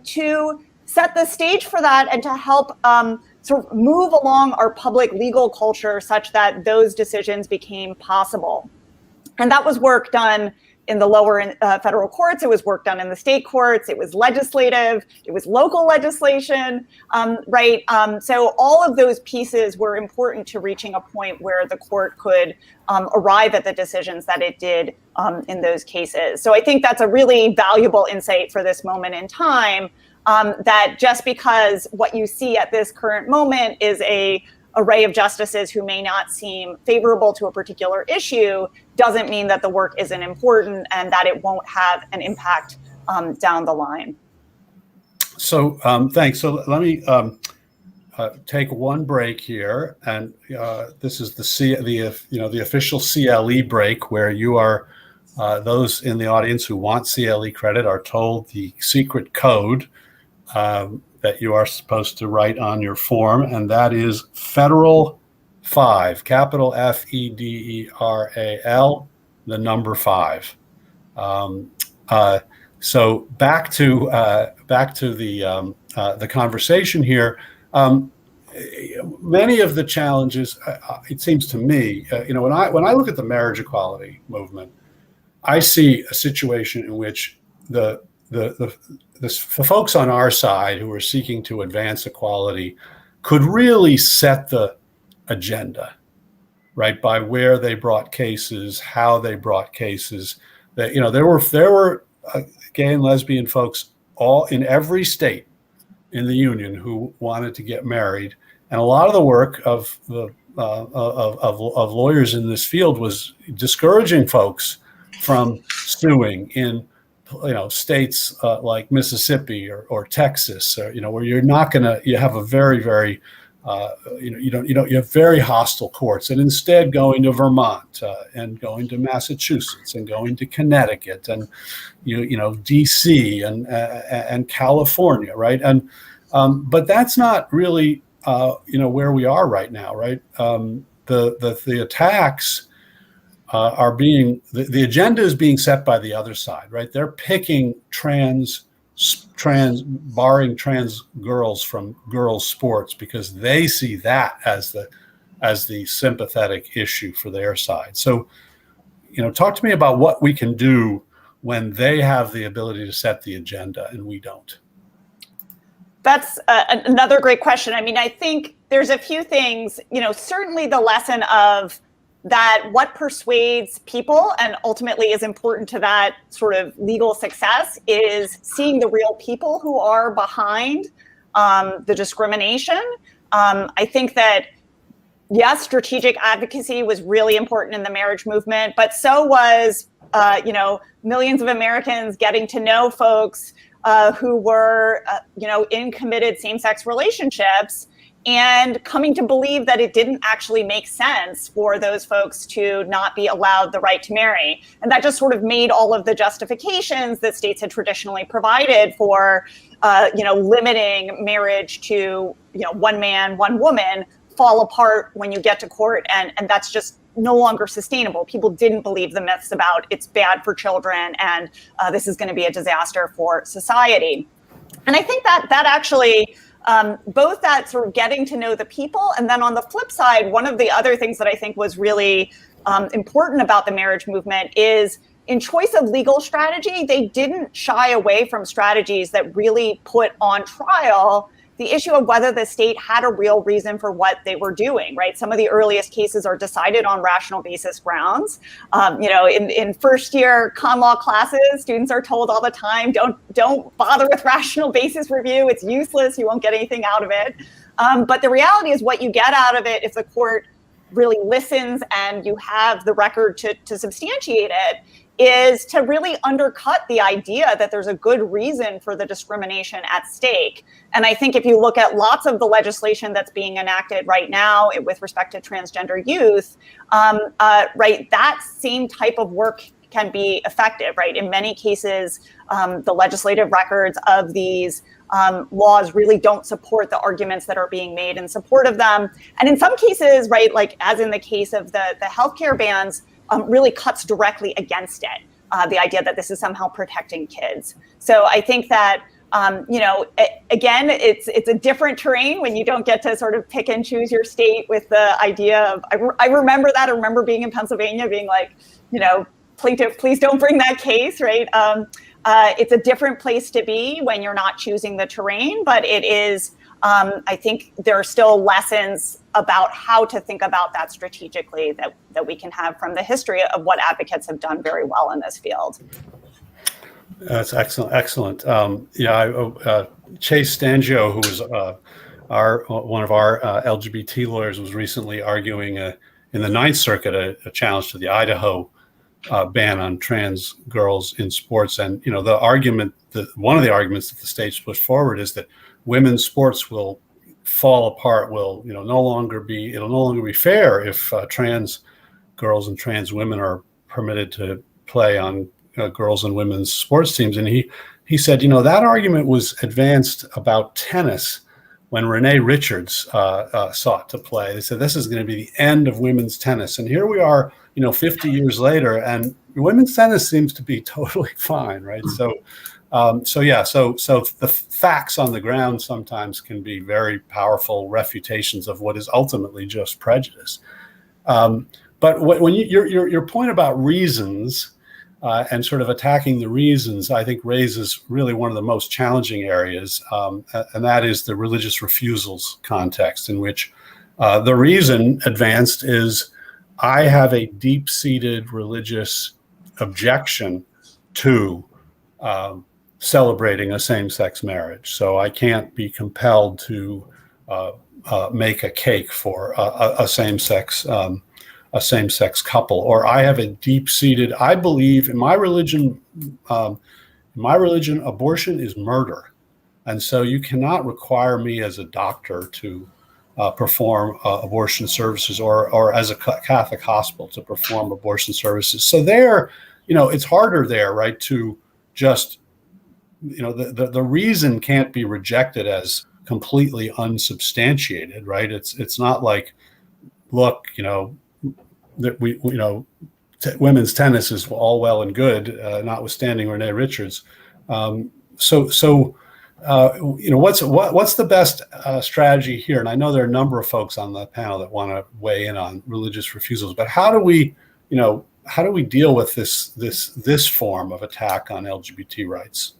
to set the stage for that and to help sort of move along our public legal culture such that those decisions became possible. And that was work done in the lower federal courts. It was work done in the state courts. It was legislative. It was local legislation, right? So all of those pieces were important to reaching a point where the court could arrive at the decisions that it did in those cases. So I think that's a really valuable insight for this moment in time, that just because what you see at this current moment is a array of justices who may not seem favorable to a particular issue doesn't mean that the work isn't important and that it won't have an impact down the line. So thanks. So let me take one break here, and this is the official CLE break, where you are those in the audience who want CLE credit are told the secret code that you are supposed to write on your form, and that is Federal 5, capital FEDERAL, the number 5. So back to the conversation here. Many of the challenges, it seems to me, when I look at the marriage equality movement, I see a situation in which the folks on our side who are seeking to advance equality could really set the agenda, right, by where they brought cases, how they brought cases. That there were gay and lesbian folks all in every state in the union who wanted to get married, and a lot of the work of the of lawyers in this field was discouraging folks from suing in states like Mississippi or Texas, where you're not going to, you have a very you have very hostile courts, and instead going to Vermont and going to Massachusetts and going to Connecticut and DC and California, right? And but that's not really where we are right now, right? The attacks are being, the agenda is being set by the other side, right? They're picking barring trans girls from girls' sports because they see that as the sympathetic issue for their side. So, talk to me about what we can do when they have the ability to set the agenda and we don't. That's another great question. I mean, I think there's a few things, certainly the lesson of that what persuades people and ultimately is important to that sort of legal success is seeing the real people who are behind the discrimination. I think that, yes, strategic advocacy was really important in the marriage movement, but so was, millions of Americans getting to know folks who were, in committed same-sex relationships and coming to believe that it didn't actually make sense for those folks to not be allowed the right to marry. And that just sort of made all of the justifications that states had traditionally provided for, limiting marriage to, one man, one woman fall apart when you get to court. And that's just no longer sustainable. People didn't believe the myths about it's bad for children and this is going to be a disaster for society. And I think that actually, both that sort of getting to know the people, and then on the flip side, one of the other things that I think was really important about the marriage movement is in choice of legal strategy, they didn't shy away from strategies that really put on trial the issue of whether the state had a real reason for what they were doing, right? Some of the earliest cases are decided on rational basis grounds. In first year con law classes, students are told all the time, don't bother with rational basis review. It's useless. You won't get anything out of it. But the reality is what you get out of it, if the court really listens and you have the record to substantiate it, is to really undercut the idea that there's a good reason for the discrimination at stake. And I think if you look at lots of the legislation that's being enacted right now with respect to transgender youth, right, that same type of work can be effective, right? In many cases, the legislative records of these laws really don't support the arguments that are being made in support of them. And in some cases, right, like as in the case of the healthcare bans, really cuts directly against it, the idea that this is somehow protecting kids. So I think that, again, it's a different terrain when you don't get to sort of pick and choose your state with the idea of, I remember that. I remember being in Pennsylvania being like, plaintiff, please don't bring that case, right? It's a different place to be when you're not choosing the terrain, but it is, I think there are still lessons about how to think about that strategically that we can have from the history of what advocates have done very well in this field. That's excellent. Chase Stangio, who was one of our LGBT lawyers, was recently arguing in the Ninth Circuit a challenge to the Idaho ban on trans girls in sports. And the argument one of the arguments that the state's pushed forward is that women's sports will fall apart, it'll no longer be fair if trans girls and trans women are permitted to play on girls and women's sports teams. And he said, that argument was advanced about tennis when Renee Richards sought to play. They said, this is going to be the end of women's tennis. And here we are, 50 years later, and women's tennis seems to be totally fine, right? So the facts on the ground sometimes can be very powerful refutations of what is ultimately just prejudice. But when your point about reasons and sort of attacking the reasons, I think raises really one of the most challenging areas, and that is the religious refusals context, in which the reason advanced is I have a deep-seated religious objection to celebrating a same-sex marriage. So I can't be compelled to make a cake for a same-sex couple, or I have a deep-seated. I believe in my religion. Abortion is murder, and so you cannot require me as a doctor to perform abortion services, or as a Catholic hospital to perform abortion services. So there, it's harder there, right? To just, the reason can't be rejected as completely unsubstantiated, right? It's not like, look, that women's tennis is all well and good, notwithstanding Renee Richards. What's the best strategy here? And I know there are a number of folks on the panel that want to weigh in on religious refusals, but how do we deal with this form of attack on LGBT rights?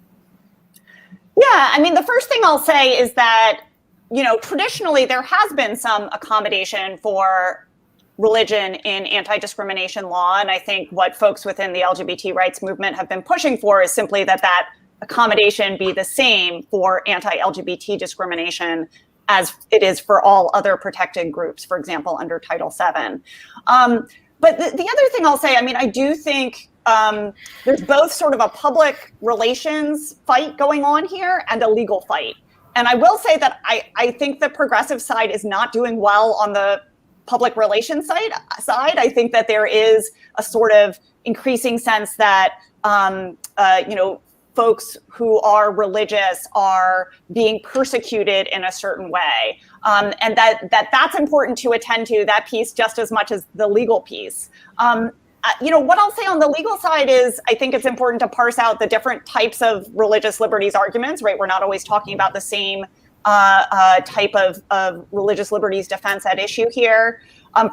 Yeah, I mean, the first thing I'll say is that, traditionally there has been some accommodation for religion in anti-discrimination law. And I think what folks within the LGBT rights movement have been pushing for is simply that accommodation be the same for anti-LGBT discrimination as it is for all other protected groups, for example, under Title VII. But the other thing I'll say, I mean, I do think there's both sort of a public relations fight going on here and a legal fight. And I will say that I think the progressive side is not doing well on the public relations side. I think that there is a sort of increasing sense that, folks who are religious are being persecuted in a certain way. And that's important to attend to, that piece, just as much as the legal piece. What I'll say on the legal side is I think it's important to parse out the different types of religious liberties arguments, right? We're not always talking about the same type of religious liberties defense at issue here.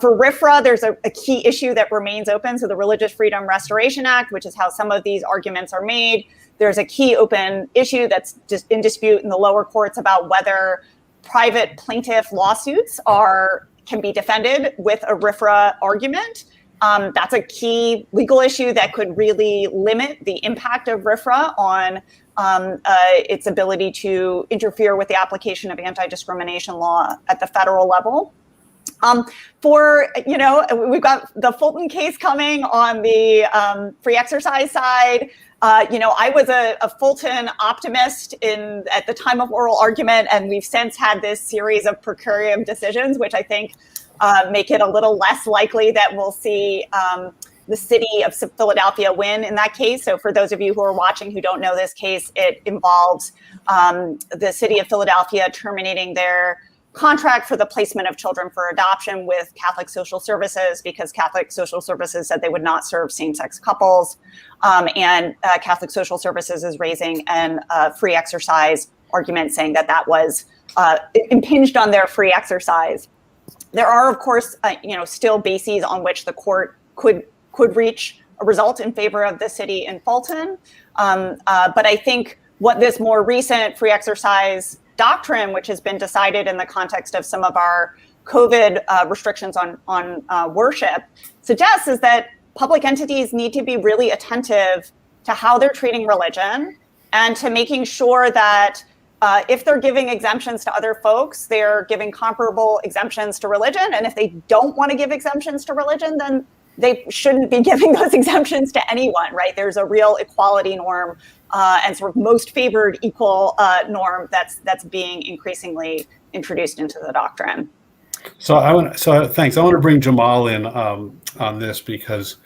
For RFRA, there's a key issue that remains open. So the Religious Freedom Restoration Act, which is how some of these arguments are made. There's a key open issue that's just in dispute in the lower courts about whether private plaintiff lawsuits can be defended with a RFRA argument. That's a key legal issue that could really limit the impact of RFRA on its ability to interfere with the application of anti-discrimination law at the federal level. We've got the Fulton case coming on the free exercise side. I was a Fulton optimist at the time of oral argument, and we've since had this series of per curiam decisions, which I think make it a little less likely that we'll see the city of Philadelphia win in that case. So for those of you who are watching who don't know this case, it involves the city of Philadelphia terminating their contract for the placement of children for adoption with Catholic Social Services because Catholic Social Services said they would not serve same-sex couples. And Catholic Social Services is raising a free exercise argument saying that was impinged on their free exercise. There are, of course, still bases on which the court could reach a result in favor of the city in Fulton. But I think what this more recent free exercise doctrine, which has been decided in the context of some of our COVID restrictions on worship, suggests is that public entities need to be really attentive to how they're treating religion and to making sure that if they're giving exemptions to other folks, they're giving comparable exemptions to religion. And if they don't want to give exemptions to religion, then they shouldn't be giving those exemptions to anyone, right? There's a real equality norm and sort of most favored equal norm that's being increasingly introduced into the doctrine. Thanks. I want to bring Jamal in on this because,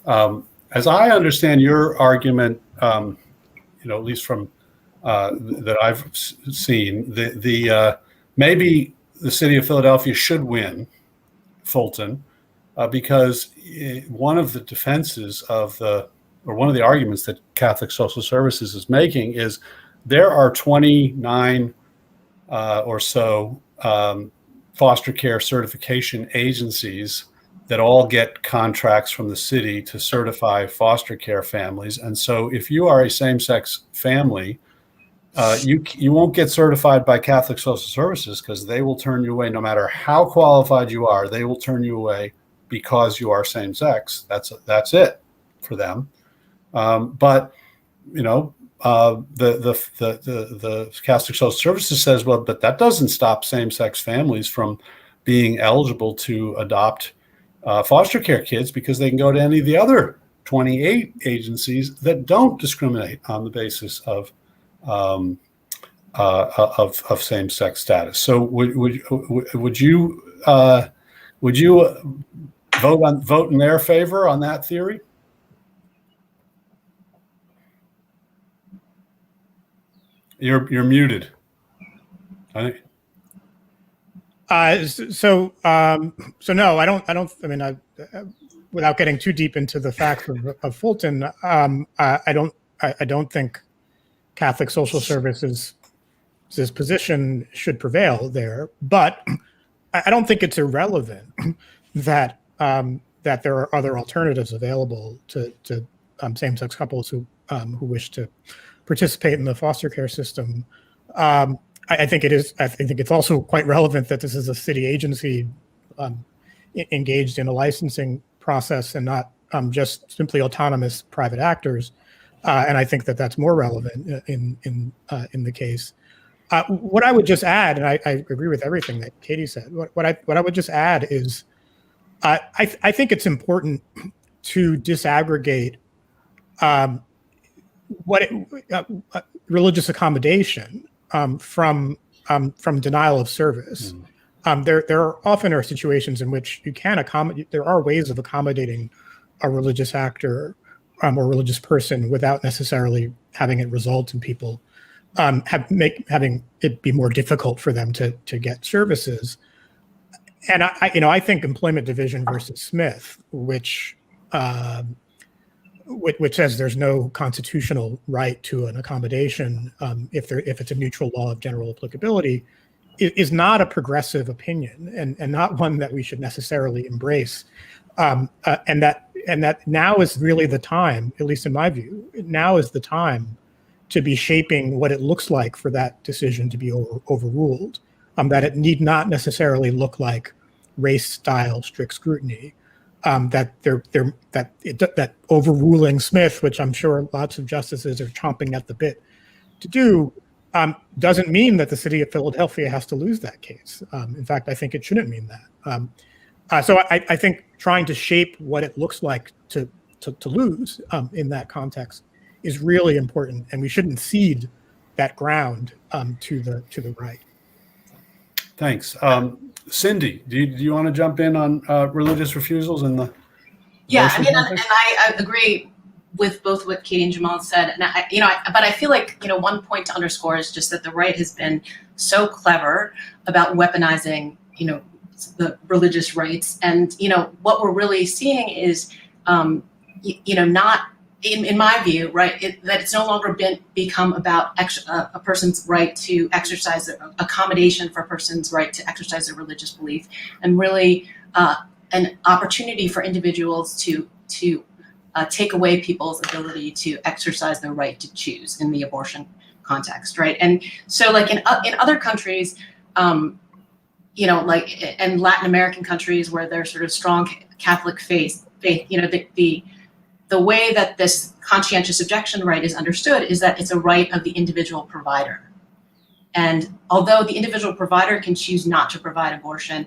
as I understand your argument, at least from that I've seen, maybe the city of Philadelphia should win Fulton because one of the defenses one of the arguments that Catholic Social Services is making is there are 29 or so foster care certification agencies that all get contracts from the city to certify foster care families. And so if you are a same-sex family, you won't get certified by Catholic Social Services because they will turn you away no matter how qualified you are. They will turn you away because you are same-sex. That's it for them. But the Catholic Social Services says, well, but that doesn't stop same-sex families from being eligible to adopt foster care kids, because they can go to any of the other 28 agencies that don't discriminate on the basis of same-sex status. So would you vote in their favor on that theory? You're muted. So no, I don't. I mean, without getting too deep into the facts of Fulton, I don't think Catholic Social Services' position should prevail there. But I don't think it's irrelevant that there are other alternatives available to same-sex couples who wish to participate in the foster care system. I think it is. I think it's also quite relevant that this is a city agency engaged in a licensing process and not just simply autonomous private actors. And I think that that's more relevant in the case. What I would just add, and I agree with everything that Katie said. What I would just add is, I think it's important to disaggregate religious accommodation from denial of service. There often are situations in which you can accommodate. There are ways of accommodating a religious actor or religious person without necessarily having it result in people having it be more difficult for them to get services. And I think Employment Division versus Smith, which says there's no constitutional right to an accommodation if it's a neutral law of general applicability, is not a progressive opinion and not one that we should necessarily embrace. And that now is really the time, at least in my view, now is the time to be shaping what it looks like for that decision to be overruled. That it need not necessarily look like race-style strict scrutiny. That overruling Smith, which I'm sure lots of justices are chomping at the bit to do, doesn't mean that the city of Philadelphia has to lose that case. In fact, I think it shouldn't mean that. So I think trying to shape what it looks like to lose in that context is really important, and we shouldn't cede that ground to the right. Thanks. Cindy, do you want to jump in on religious refusals and the? Yeah, I mean, and I agree with both what Katie and Jamal said, and but I feel like one point to underscore is just that the right has been so clever about weaponizing the religious rights, and what we're really seeing is not. In my view, right, that it's no longer become about a person's right to exercise accommodation for a person's right to exercise their religious belief, and really an opportunity for individuals to take away people's ability to exercise their right to choose in the abortion context, right? And so, like in other countries, and Latin American countries where there's sort of strong Catholic faith, the way that this conscientious objection right is understood is that it's a right of the individual provider. And although the individual provider can choose not to provide abortion,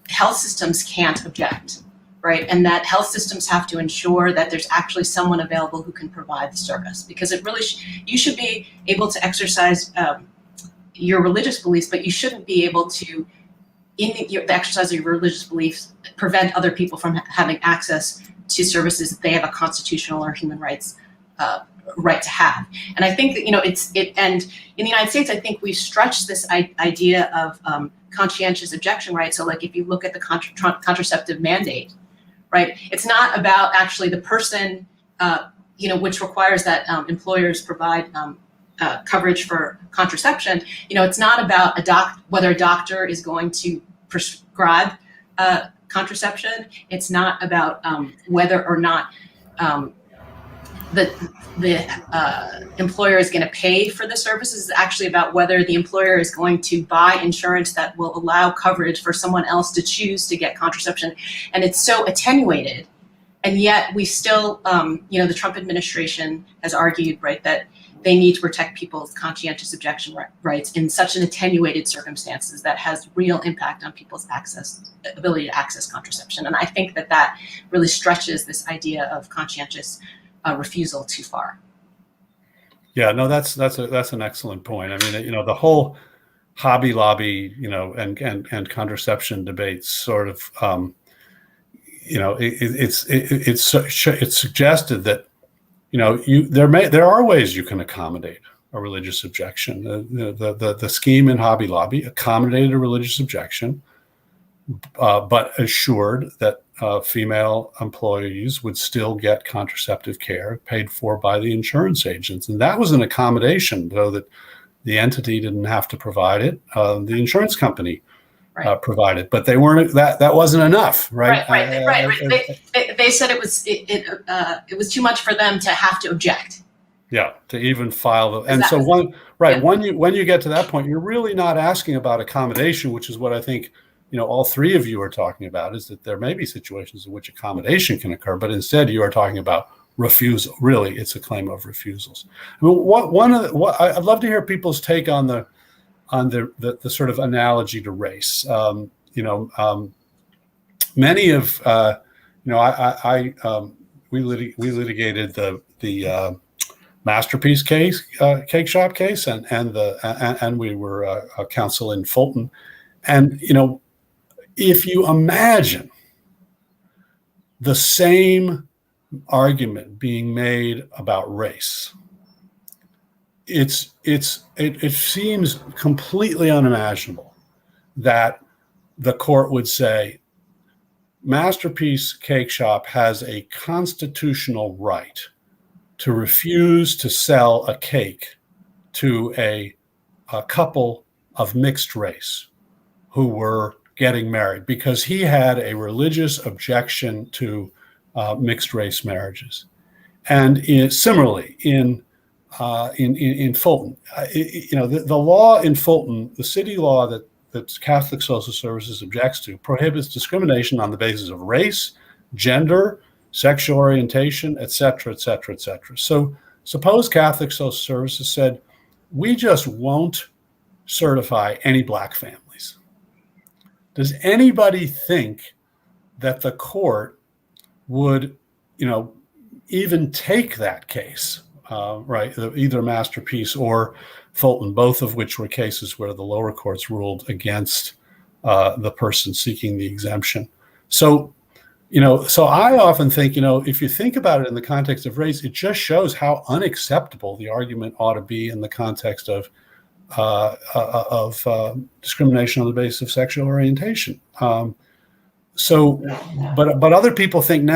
health systems can't object, right? And that health systems have to ensure that there's actually someone available who can provide the service, because it really you should be able to exercise your religious beliefs, but you shouldn't be able to, in the exercise of your religious beliefs, prevent other people from having access to services that they have a constitutional or human rights right to have. And I think that and in the United States, I think we've stretched this idea of conscientious objection right. So like if you look at the contraceptive mandate, right, it's not about actually the person, which requires that employers provide coverage for contraception. It's not about whether a doctor is going to prescribe contraception. It's not about whether or not the employer is going to pay for the services. It's actually about whether the employer is going to buy insurance that will allow coverage for someone else to choose to get contraception. And it's so attenuated And yet we still, the Trump administration has argued, right, that they need to protect people's conscientious objection rights in such an attenuated circumstances that has real impact on people's ability to access contraception. And I think that really stretches this idea of conscientious refusal too far. Yeah, no, that's an excellent point. I mean, the whole Hobby Lobby, and contraception debates sort of, it's suggested that, there are ways you can accommodate a religious objection. The scheme in Hobby Lobby accommodated a religious objection, but assured that female employees would still get contraceptive care paid for by the insurance agents. And that was an accommodation, though, that the entity didn't have to provide it. The insurance company provided, but they weren't. That wasn't enough, right? Right. They said it was too much for them to have to object. Yeah, to even file the. And so when you get to that point, you're really not asking about accommodation, which is what I think all three of you are talking about. Is that there may be situations in which accommodation can occur, but instead you are talking about refusal. Really, it's a claim of refusals. I mean, I'd love to hear people's take on the sort of analogy to race. Many of we litigated the Masterpiece case, cake shop case, and we were a counsel in Fulton, and if you imagine the same argument being made about race, it seems completely unimaginable that the court would say Masterpiece Cake Shop has a constitutional right to refuse to sell a cake to a couple of mixed race who were getting married because he had a religious objection to mixed race marriages. And similarly, in Fulton, the law in Fulton, the city law that Catholic Social Services objects to, prohibits discrimination on the basis of race, gender, sexual orientation, et cetera, et cetera, et cetera. So suppose Catholic Social Services said, we just won't certify any Black families. Does anybody think that the court would, even take that case, right? Either Masterpiece or Fulton, both of which were cases where the lower courts ruled against the person seeking the exemption. So I often think, if you think about it in the context of race, it just shows how unacceptable the argument ought to be in the context of discrimination on the basis of sexual orientation. But other people think,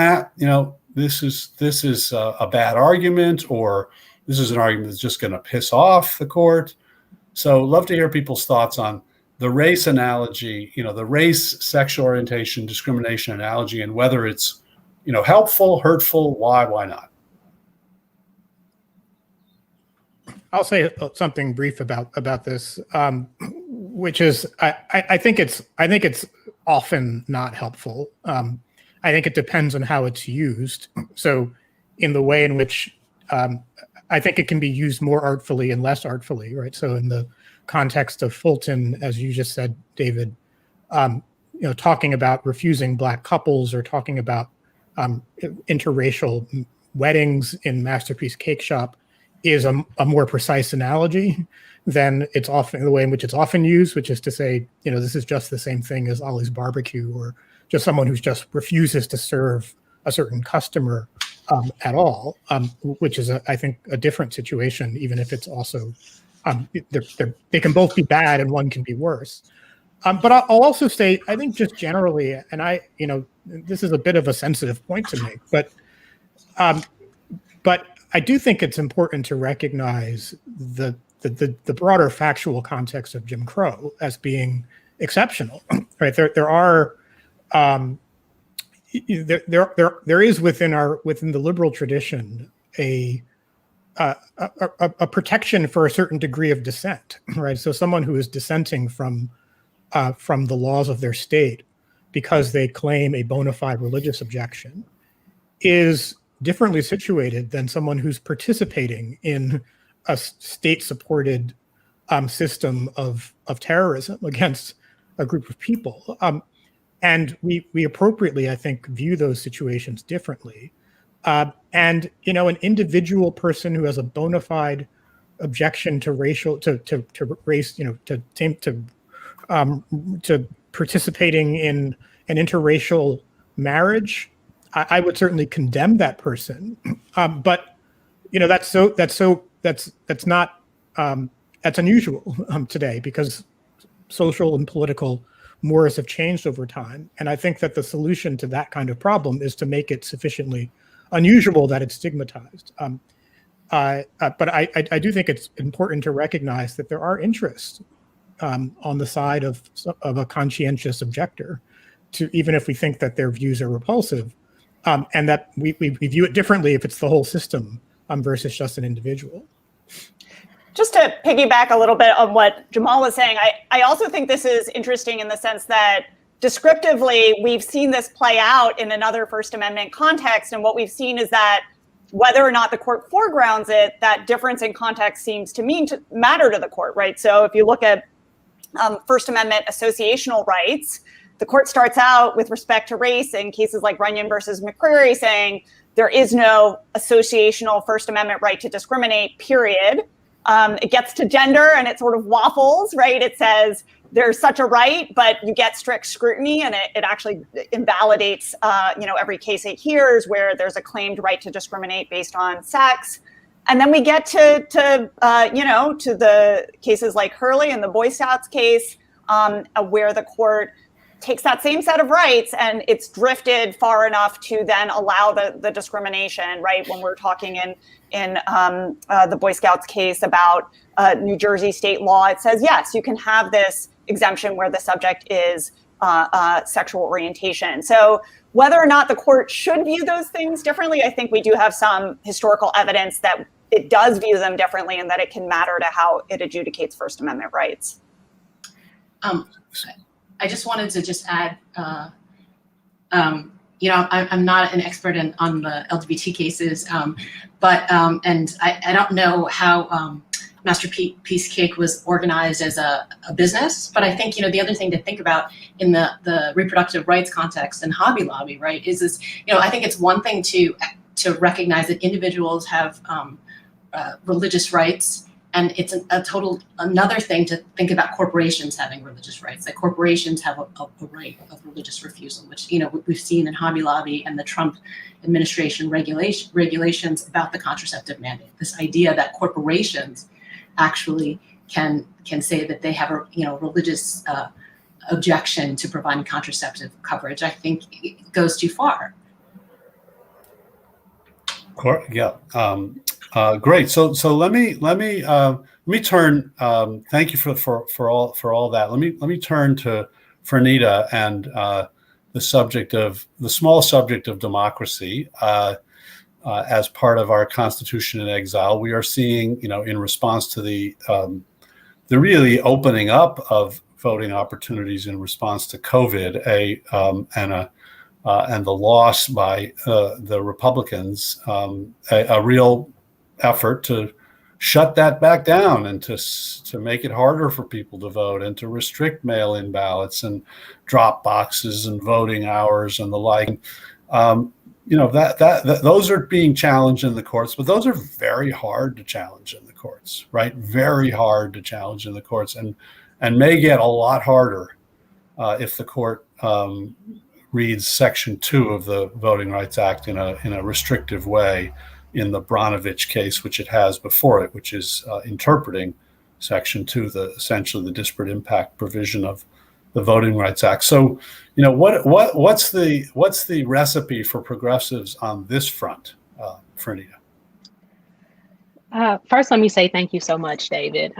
this is a bad argument, or this is an argument that's just going to piss off the court. So love to hear people's thoughts on the race analogy, the race, sexual orientation, discrimination analogy, and whether it's, helpful, hurtful, why not? I'll say something brief about this, which is I think it's often not helpful. I think it depends on how it's used. So in the way in which I think it can be used more artfully and less artfully, right? So in the context of Fulton, as you just said, David, talking about refusing Black couples or talking about interracial weddings in Masterpiece Cake Shop is a more precise analogy than it's often the way in which it's often used, which is to say, this is just the same thing as Ollie's Barbecue, or just someone who just refuses to serve a certain customer at all, which is, I think, a different situation, even if it's also, they can both be bad and one can be worse. But I'll also say, I think just generally, and this is a bit of a sensitive point to make, but I do think it's important to recognize the broader factual context of Jim Crow as being exceptional, right? There is within the liberal tradition a protection for a certain degree of dissent, right? So someone who is dissenting from the laws of their state because they claim a bona fide religious objection is differently situated than someone who's participating in a state-supported system of terrorism against a group of people. And we appropriately, I think, view those situations differently. And an individual person who has a bona fide objection to racial to race, to participating in an interracial marriage, I would certainly condemn that person. But that's unusual today, because social and political mores have changed over time. And I think that the solution to that kind of problem is to make it sufficiently unusual that it's stigmatized. But I do think it's important to recognize that there are interests on the side of a conscientious objector, to even if we think that their views are repulsive, and that we view it differently if it's the whole system versus just an individual. Just to piggyback a little bit on what Jamal was saying, I also think this is interesting in the sense that descriptively, we've seen this play out in another First Amendment context. And what we've seen is that whether or not the court foregrounds it, that difference in context seems to matter to the court, right? So if you look at First Amendment associational rights, the court starts out with respect to race in cases like Runyon versus McCreary saying there is no associational First Amendment right to discriminate, period. It gets to gender and it sort of waffles, right? It says there's such a right, but you get strict scrutiny, and it actually invalidates, every case it hears where there's a claimed right to discriminate based on sex. And then we get to the cases like Hurley and the Boy Scouts case, where the court takes that same set of rights and it's drifted far enough to then allow the discrimination, right? When we're talking in the Boy Scouts case about New Jersey state law, it says, yes, you can have this exemption where the subject is sexual orientation. So whether or not the court should view those things differently, I think we do have some historical evidence that it does view them differently and that it can matter to how it adjudicates First Amendment rights. I just wanted to just add, I'm not an expert on the LGBT cases, but I don't know how Masterpiece Cake was organized as a business, but I think, the other thing to think about in the reproductive rights context and Hobby Lobby, right, is this, I think it's one thing to recognize that individuals have religious rights, and it's another thing to think about corporations having religious rights, that corporations have a right of religious refusal, which, we've seen in Hobby Lobby and the Trump administration regulations about the contraceptive mandate, this idea that corporations actually can say that they have a religious objection to providing contraceptive coverage. I think it goes too far. Yeah. Great. So let me turn. Thank you for all that. Let me turn to Fernita and the small subject of democracy. As part of our Constitution in Exile, we are seeing, in response to the really opening up of voting opportunities in response to COVID, and the loss by the Republicans, a real effort to shut that back down and to make it harder for people to vote and to restrict mail-in ballots and drop boxes and voting hours and the like. Those are being challenged in the courts, but those are very hard to challenge in the courts, right? Very hard to challenge in the courts, and may get a lot harder if the court reads Section 2 of the Voting Rights Act in a restrictive way in the Bronovich case, which it has before it, which is interpreting Section 2, essentially the disparate impact provision of the Voting Rights Act. So, what's the recipe for progressives on this front, Fernita? First, let me say thank you so much, David.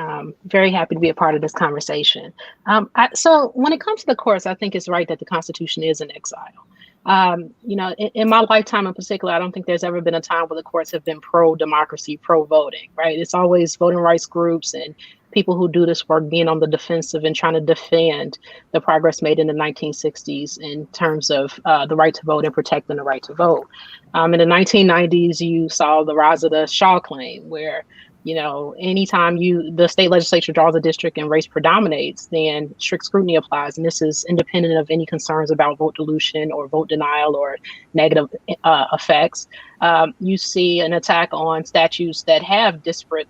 Very happy to be a part of this conversation. So when it comes to the courts, I think it's right that the Constitution is in exile. In my lifetime in particular, I don't think there's ever been a time where the courts have been pro-democracy, pro-voting, right? It's always voting rights groups and people who do this work being on the defensive and trying to defend the progress made in the 1960s in terms of the right to vote and protecting the right to vote. In the 1990s, you saw the rise of the Shaw claim, where anytime the state legislature draws a district and race predominates, then strict scrutiny applies. And this is independent of any concerns about vote dilution or vote denial or negative effects. You see an attack on statutes that have disparate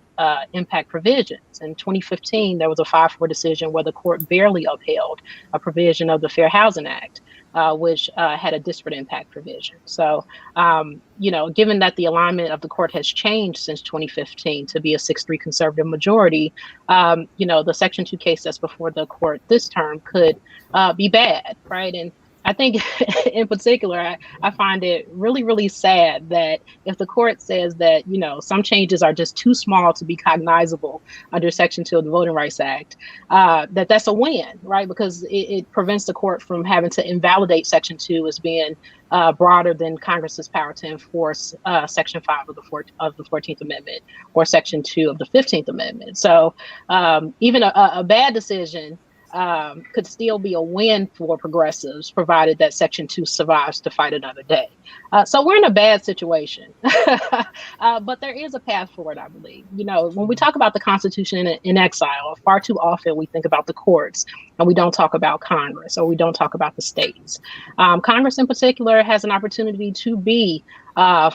impact provisions. In 2015, there was a 5-4 decision where the court barely upheld a provision of the Fair Housing Act, which had a disparate impact provision. So, given that the alignment of the court has changed since 2015 to be a 6-3 conservative majority, the Section 2 case that's before the court this term could be bad, right? And I think in particular, I find it really, really sad that if the court says that, some changes are just too small to be cognizable under Section 2 of the Voting Rights Act, that's a win, right? Because it prevents the court from having to invalidate Section 2 as being broader than Congress's power to enforce Section 5 of the 14th Amendment or Section 2 of the 15th Amendment. So even a bad decision could still be a win for progressives, provided that Section 2 survives to fight another day. So we're in a bad situation, but there is a path forward, I believe. When we talk about the Constitution in exile, far too often we think about the courts and we don't talk about Congress, or we don't talk about the states. Congress in particular has an opportunity to be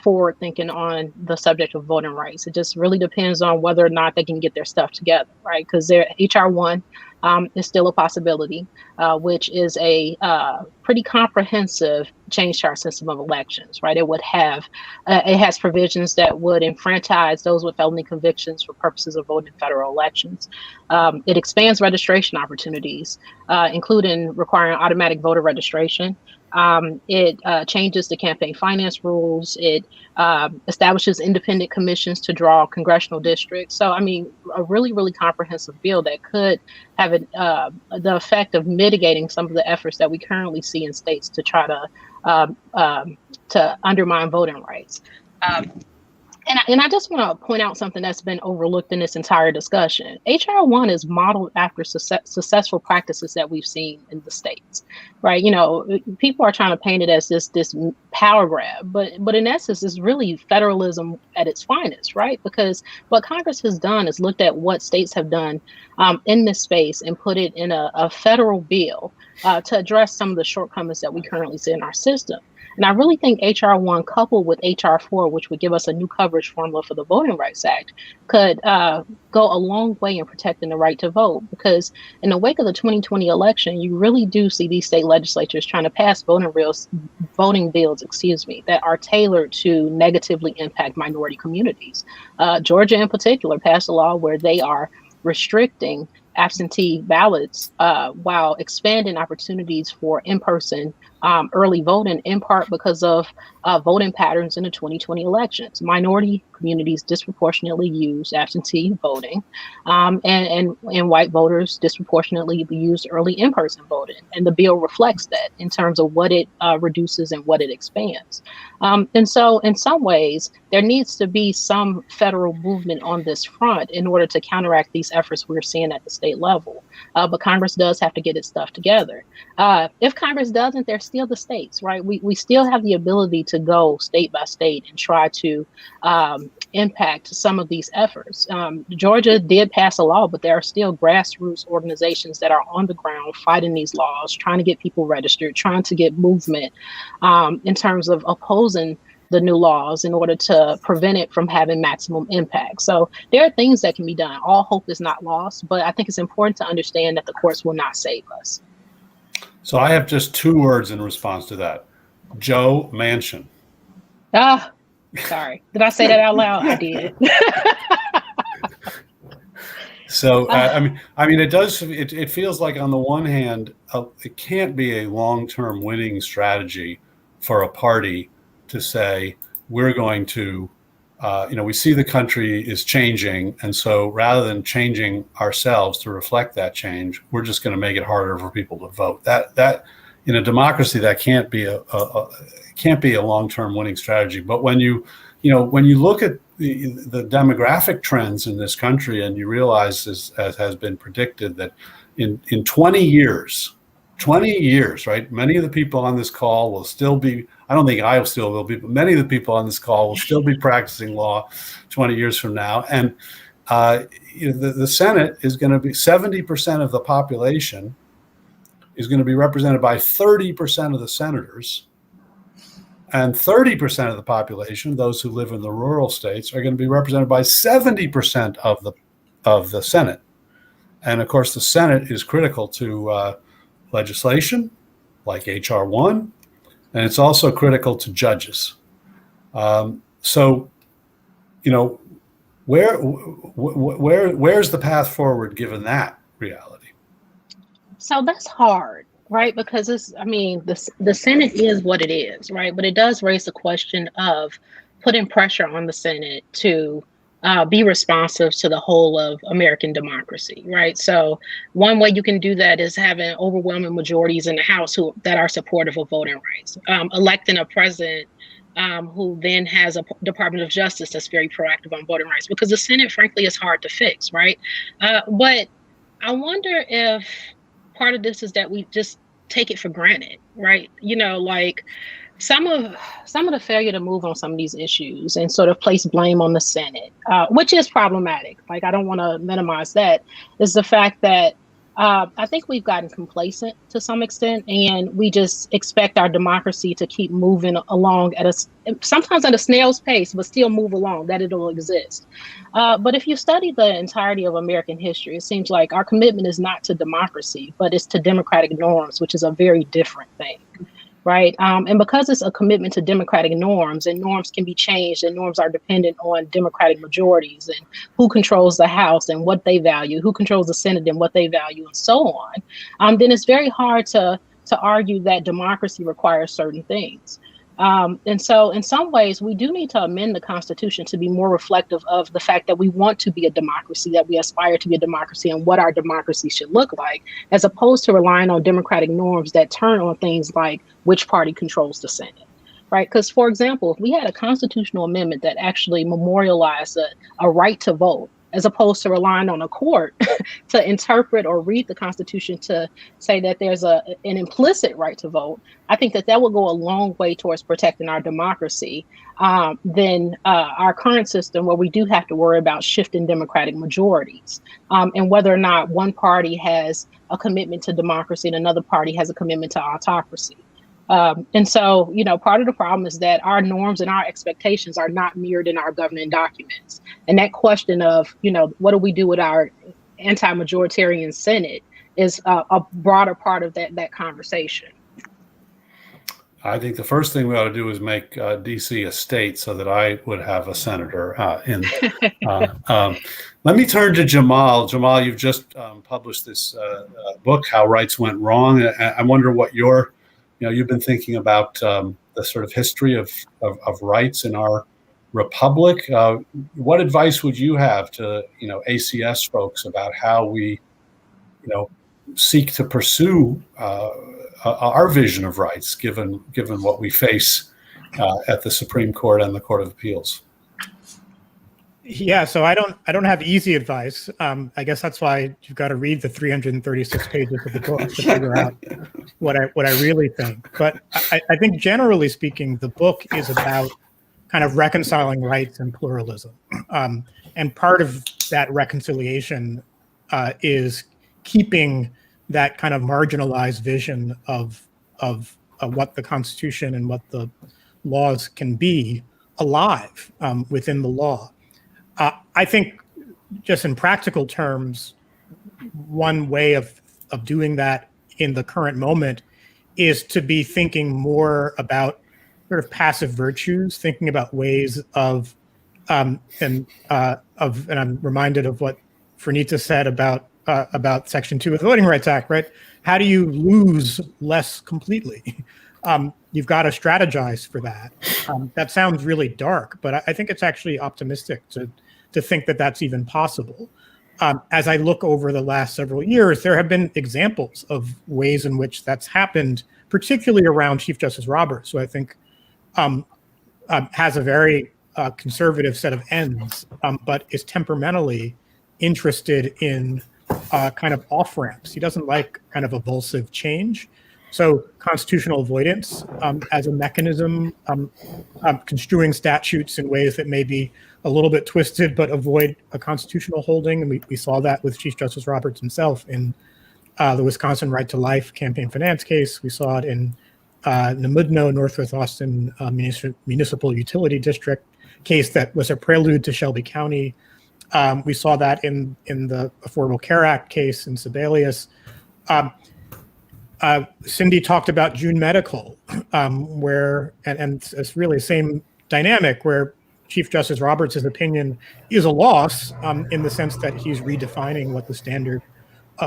forward thinking on the subject of voting rights. It just really depends on whether or not they can get their stuff together, right? Because HR 1 is still a possibility, which is a pretty comprehensive change to our system of elections, right? It has provisions that would enfranchise those with felony convictions for purposes of voting in federal elections. It expands registration opportunities, including requiring automatic voter registration. It changes the campaign finance rules. It establishes independent commissions to draw congressional districts. So, a really, really comprehensive bill that could have the effect of mitigating some of the efforts that we currently see in states to try to undermine voting rights. And I just want to point out something that's been overlooked in this entire discussion. HR 1 is modeled after successful practices that we've seen in the states, right? People are trying to paint it as this power grab, but in essence, it's really federalism at its finest, right? Because what Congress has done is looked at what states have done in this space and put it in a federal bill to address some of the shortcomings that we currently see in our system. And I really think HR 1 coupled with HR 4, which would give us a new coverage formula for the Voting Rights Act, could go a long way in protecting the right to vote. Because in the wake of the 2020 election, you really do see these state legislatures trying to pass voting bills, that are tailored to negatively impact minority communities. Georgia in particular passed a law where they are restricting absentee ballots while expanding opportunities for in-person early voting, in part because of voting patterns in the 2020 elections. Minority communities disproportionately use absentee voting, and white voters disproportionately use early in-person voting. And the bill reflects that in terms of what it reduces and what it expands. And so in some ways, there needs to be some federal movement on this front in order to counteract these efforts we're seeing at the state level. But Congress does have to get its stuff together. If Congress doesn't, there's still the states, right? We still have the ability to go state by state and try to impact some of these efforts. Georgia did pass a law, but there are still grassroots organizations that are on the ground fighting these laws, trying to get people registered, trying to get movement in terms of opposing the new laws in order to prevent it from having maximum impact. So there are things that can be done. All hope is not lost, but I think it's important to understand that the courts will not save us. So I have just 2 words in response to that. Joe Manchin. Sorry. Did I say that out loud? I did. So, it feels like on the one hand, it can't be a long-term winning strategy for a party to say, we're going to, we see the country is changing. And so rather than changing ourselves to reflect that change, we're just going to make it harder for people to vote. That in a democracy, that can't be a long-term winning strategy. But when you look at the demographic trends in this country, and you realize, as has been predicted, that in 20 years, right? Many of the people on this call will still be, I don't think I still will be, but many of the people on this call will still be practicing law 20 years from now. And the Senate is going to be 70% of the population is going to be represented by 30% of the senators. And 30% of the population, those who live in the rural states, are going to be represented by 70% of the Senate. And of course, the Senate is critical to legislation like H.R. 1, and it's also critical to judges. So, you know, where's the path forward given that reality? So that's hard, right? Because the Senate is what it is, right? But it does raise the question of putting pressure on the Senate to be responsive to the whole of American democracy, right? So one way you can do that is having overwhelming majorities in the House that are supportive of voting rights, electing a president who then has a Department of Justice that's very proactive on voting rights, because the Senate, frankly, is hard to fix, right? But I wonder if part of this is that we just take it for granted, right? You know, like some of the failure to move on some of these issues and sort of place blame on the Senate, which is problematic. Like, I don't want to minimize that, is the fact that I think we've gotten complacent to some extent, and we just expect our democracy to keep moving along sometimes at a snail's pace, but still move along, that it'll exist. But if you study the entirety of American history, it seems like our commitment is not to democracy, but it's to democratic norms, which is a very different thing. Right. And because it's a commitment to democratic norms, and norms can be changed, and norms are dependent on democratic majorities and who controls the House and what they value, who controls the Senate and what they value, and so on, then it's very hard to argue that democracy requires certain things. And so in some ways, we do need to amend the Constitution to be more reflective of the fact that we want to be a democracy, that we aspire to be a democracy, and what our democracy should look like, as opposed to relying on democratic norms that turn on things like which party controls the Senate, right? Because, for example, if we had a constitutional amendment that actually memorialized a right to vote, as opposed to relying on a court to interpret or read the Constitution to say that there's an implicit right to vote, I think that would go a long way towards protecting our democracy than our current system, where we do have to worry about shifting democratic majorities and whether or not one party has a commitment to democracy and another party has a commitment to autocracy. And so, you know, part of the problem is that our norms and our expectations are not mirrored in our governing documents. And that question of, you know, what do we do with our anti-majoritarian Senate is a broader part of that conversation. I think the first thing we ought to do is make DC a state so that I would have a senator Let me turn to Jamal. Jamal, you've just published this book, How Rights Went Wrong. I wonder what you've been thinking about the sort of history of rights in our republic. What advice would you have to, ACS folks about how we, seek to pursue our vision of rights, given what we face at the Supreme Court and the Court of Appeals? Yeah, so I don't have easy advice. I guess that's why you've got to read the 336 pages of the book to figure out what I really think. But I think generally speaking, the book is about kind of reconciling rights and pluralism. And part of that reconciliation is keeping that kind of marginalized vision of what the Constitution and what the laws can be alive within the law. I think just in practical terms, one way of doing that in the current moment is to be thinking more about sort of passive virtues, thinking about ways of, and I'm reminded of what Fernita said about Section 2 of the Voting Rights Act, right? How do you lose less completely? You've got to strategize for that. That sounds really dark, but I think it's actually optimistic to think that that's even possible. As I look over the last several years, there have been examples of ways in which that's happened, particularly around Chief Justice Roberts, who I think has a very conservative set of ends, but is temperamentally interested in kind of off ramps. He doesn't like kind of evulsive change. So constitutional avoidance as a mechanism, construing statutes in ways that may be a little bit twisted but avoid a constitutional holding. And we saw that with Chief Justice Roberts himself in the Wisconsin Right to Life campaign finance case. We saw it in Namudno, Northwest Austin Municipal Utility District case that was a prelude to Shelby County. We saw that in the Affordable Care Act case in Sibelius. Cindy talked about June Medical, where, and it's really the same dynamic where Chief Justice Roberts' opinion is a loss in the sense that he's redefining what the standard,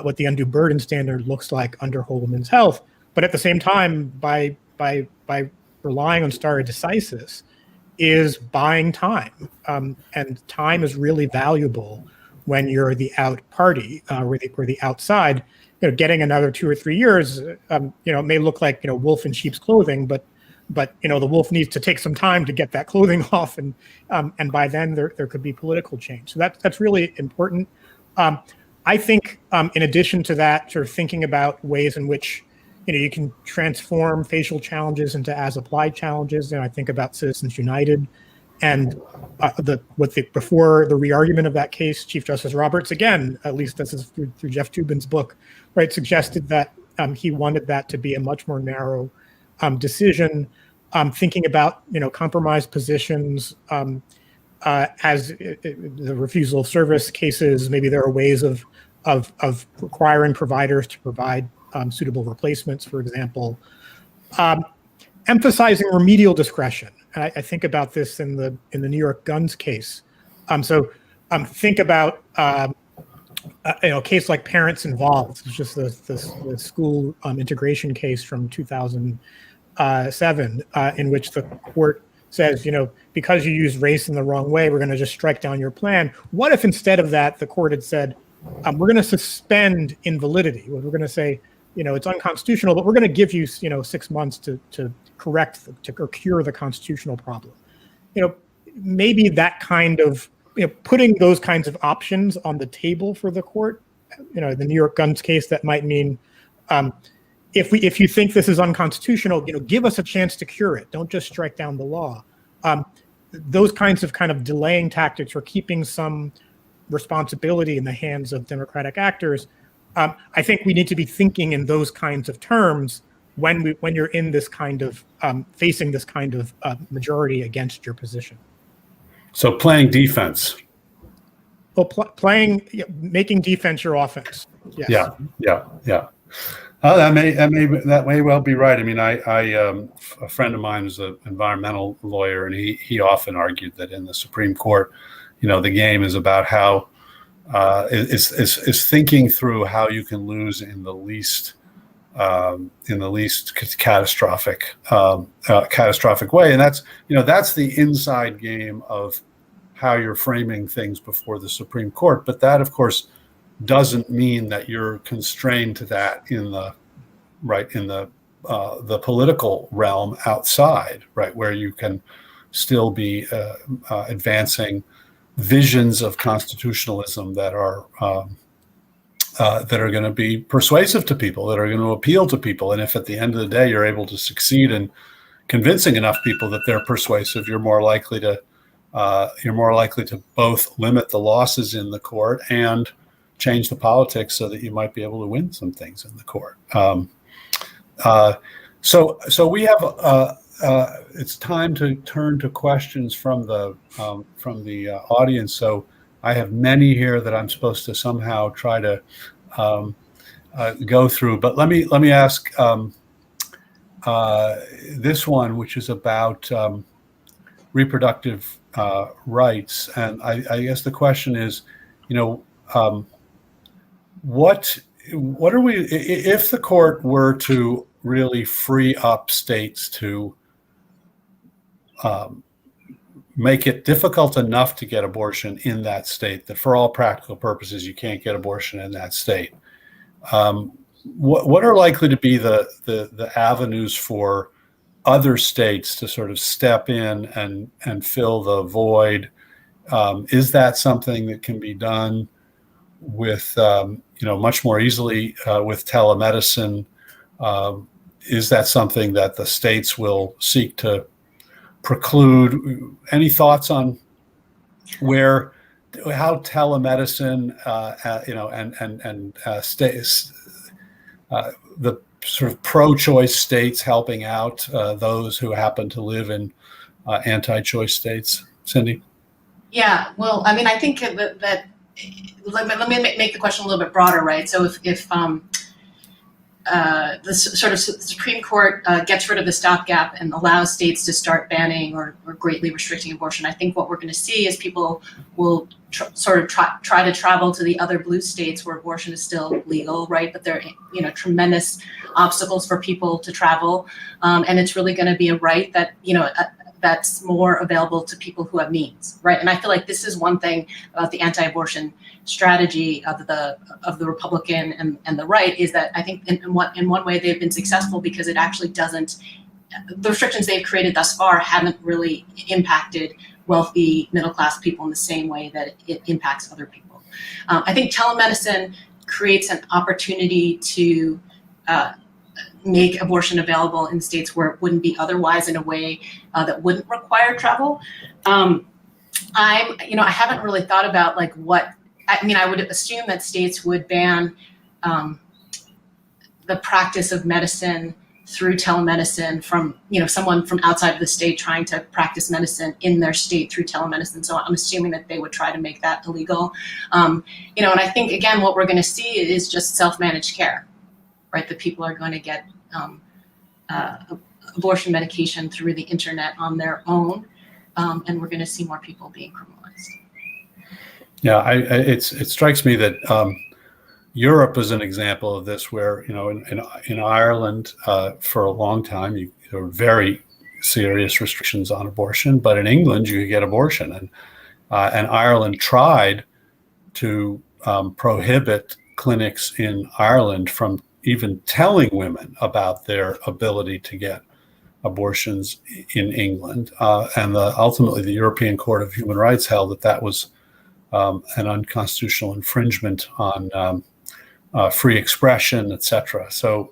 what the undue burden standard looks like under Whole Woman's Health. But at the same time, by relying on stare decisis, is buying time, and time is really valuable when you're the out party, or the outside. You know, getting another 2 or 3 years, it may look like wolf in sheep's clothing, but the wolf needs to take some time to get that clothing off, and by then there could be political change. So that's really important. I think in addition to that, sort of thinking about ways in which you can transform facial challenges into as-applied challenges. I think about Citizens United, and before the re-argument of that case, Chief Justice Roberts, again, at least this is through Jeff Toobin's book, right, suggested that he wanted that to be a much more narrow decision, thinking about compromised positions as the refusal of service cases. Maybe there are ways of requiring providers to provide suitable replacements, for example. Emphasizing remedial discretion. And I think about this in the New York guns case. Think about a case like Parents Involved, which is the school integration case from 2007, in which the court says, because you used race in the wrong way, we're going to just strike down your plan. What if instead of that, the court had said, we're going to suspend invalidity? We're going to say, it's unconstitutional, but we're going to give you, 6 months to correct or cure the constitutional problem. Maybe that kind of, putting those kinds of options on the table for the court. The New York guns case, that might mean, if you think this is unconstitutional, give us a chance to cure it. Don't just strike down the law. Those kinds of delaying tactics, or keeping some responsibility in the hands of democratic actors. I think we need to be thinking in those kinds of terms when you're in this kind of facing this kind of majority against your position. So playing defense. Well, making defense your offense. Yes. Yeah. That may well be right. I mean, a friend of mine is an environmental lawyer, and he often argued that in the Supreme Court, the game is about how is thinking through how you can lose in the least catastrophic way, and that's the inside game of how you're framing things before the Supreme Court. But that, of course, doesn't mean that you're constrained to that in the political realm outside, right, where you can still be advancing visions of constitutionalism that are going to be persuasive to people, that are going to appeal to people. And if at the end of the day you're able to succeed in convincing enough people that they're persuasive, you're more likely to both limit the losses in the court and change the politics so that you might be able to win some things in the court. So we have it's time to turn to questions from the audience. So I have many here that I'm supposed to somehow try to go through. But let me ask this one, which is about reproductive rights. And I guess the question is, what are we, if the court were to really free up states to make it difficult enough to get abortion in that state, that for all practical purposes you can't get abortion in that state, what are likely to be the avenues for other states to sort of step in and fill the void? Is that something that can be done with, much more easily with telemedicine? Is that something that the states will seek to preclude? Any thoughts on how telemedicine, the sort of pro-choice states helping out those who happen to live in anti-choice states? Cindy? Yeah, well, I mean, I think that let me make the question a little bit broader, right? So if the sort of Supreme Court gets rid of the stopgap and allows states to start banning or greatly restricting abortion, I think what we're going to see is people will try to travel to the other blue states where abortion is still legal, right? But there are tremendous obstacles for people to travel, and it's really going to be a right that that's more available to people who have means, right? And I feel like this is one thing about the anti-abortion strategy of the Republican and the right, is that I think in one way they've been successful because it actually doesn't, the restrictions they've created thus far haven't really impacted wealthy middle-class people in the same way that it impacts other people. I think telemedicine creates an opportunity to make abortion available in states where it wouldn't be otherwise, in a way that wouldn't require travel. I haven't really thought about I would assume that states would ban the practice of medicine through telemedicine from someone from outside of the state trying to practice medicine in their state through telemedicine. So I'm assuming that they would try to make that illegal. And I think again what we're going to see is just self-managed care, right? That people are going to get abortion medication through the internet on their own, and we're going to see more people being criminalized. Yeah, it strikes me that Europe is an example of this, where in Ireland for a long time there were very serious restrictions on abortion, but in England you could get abortion, and Ireland tried to prohibit clinics in Ireland from even telling women about their ability to get abortions in England, and ultimately the European Court of Human Rights held that was an unconstitutional infringement on free expression, etc. So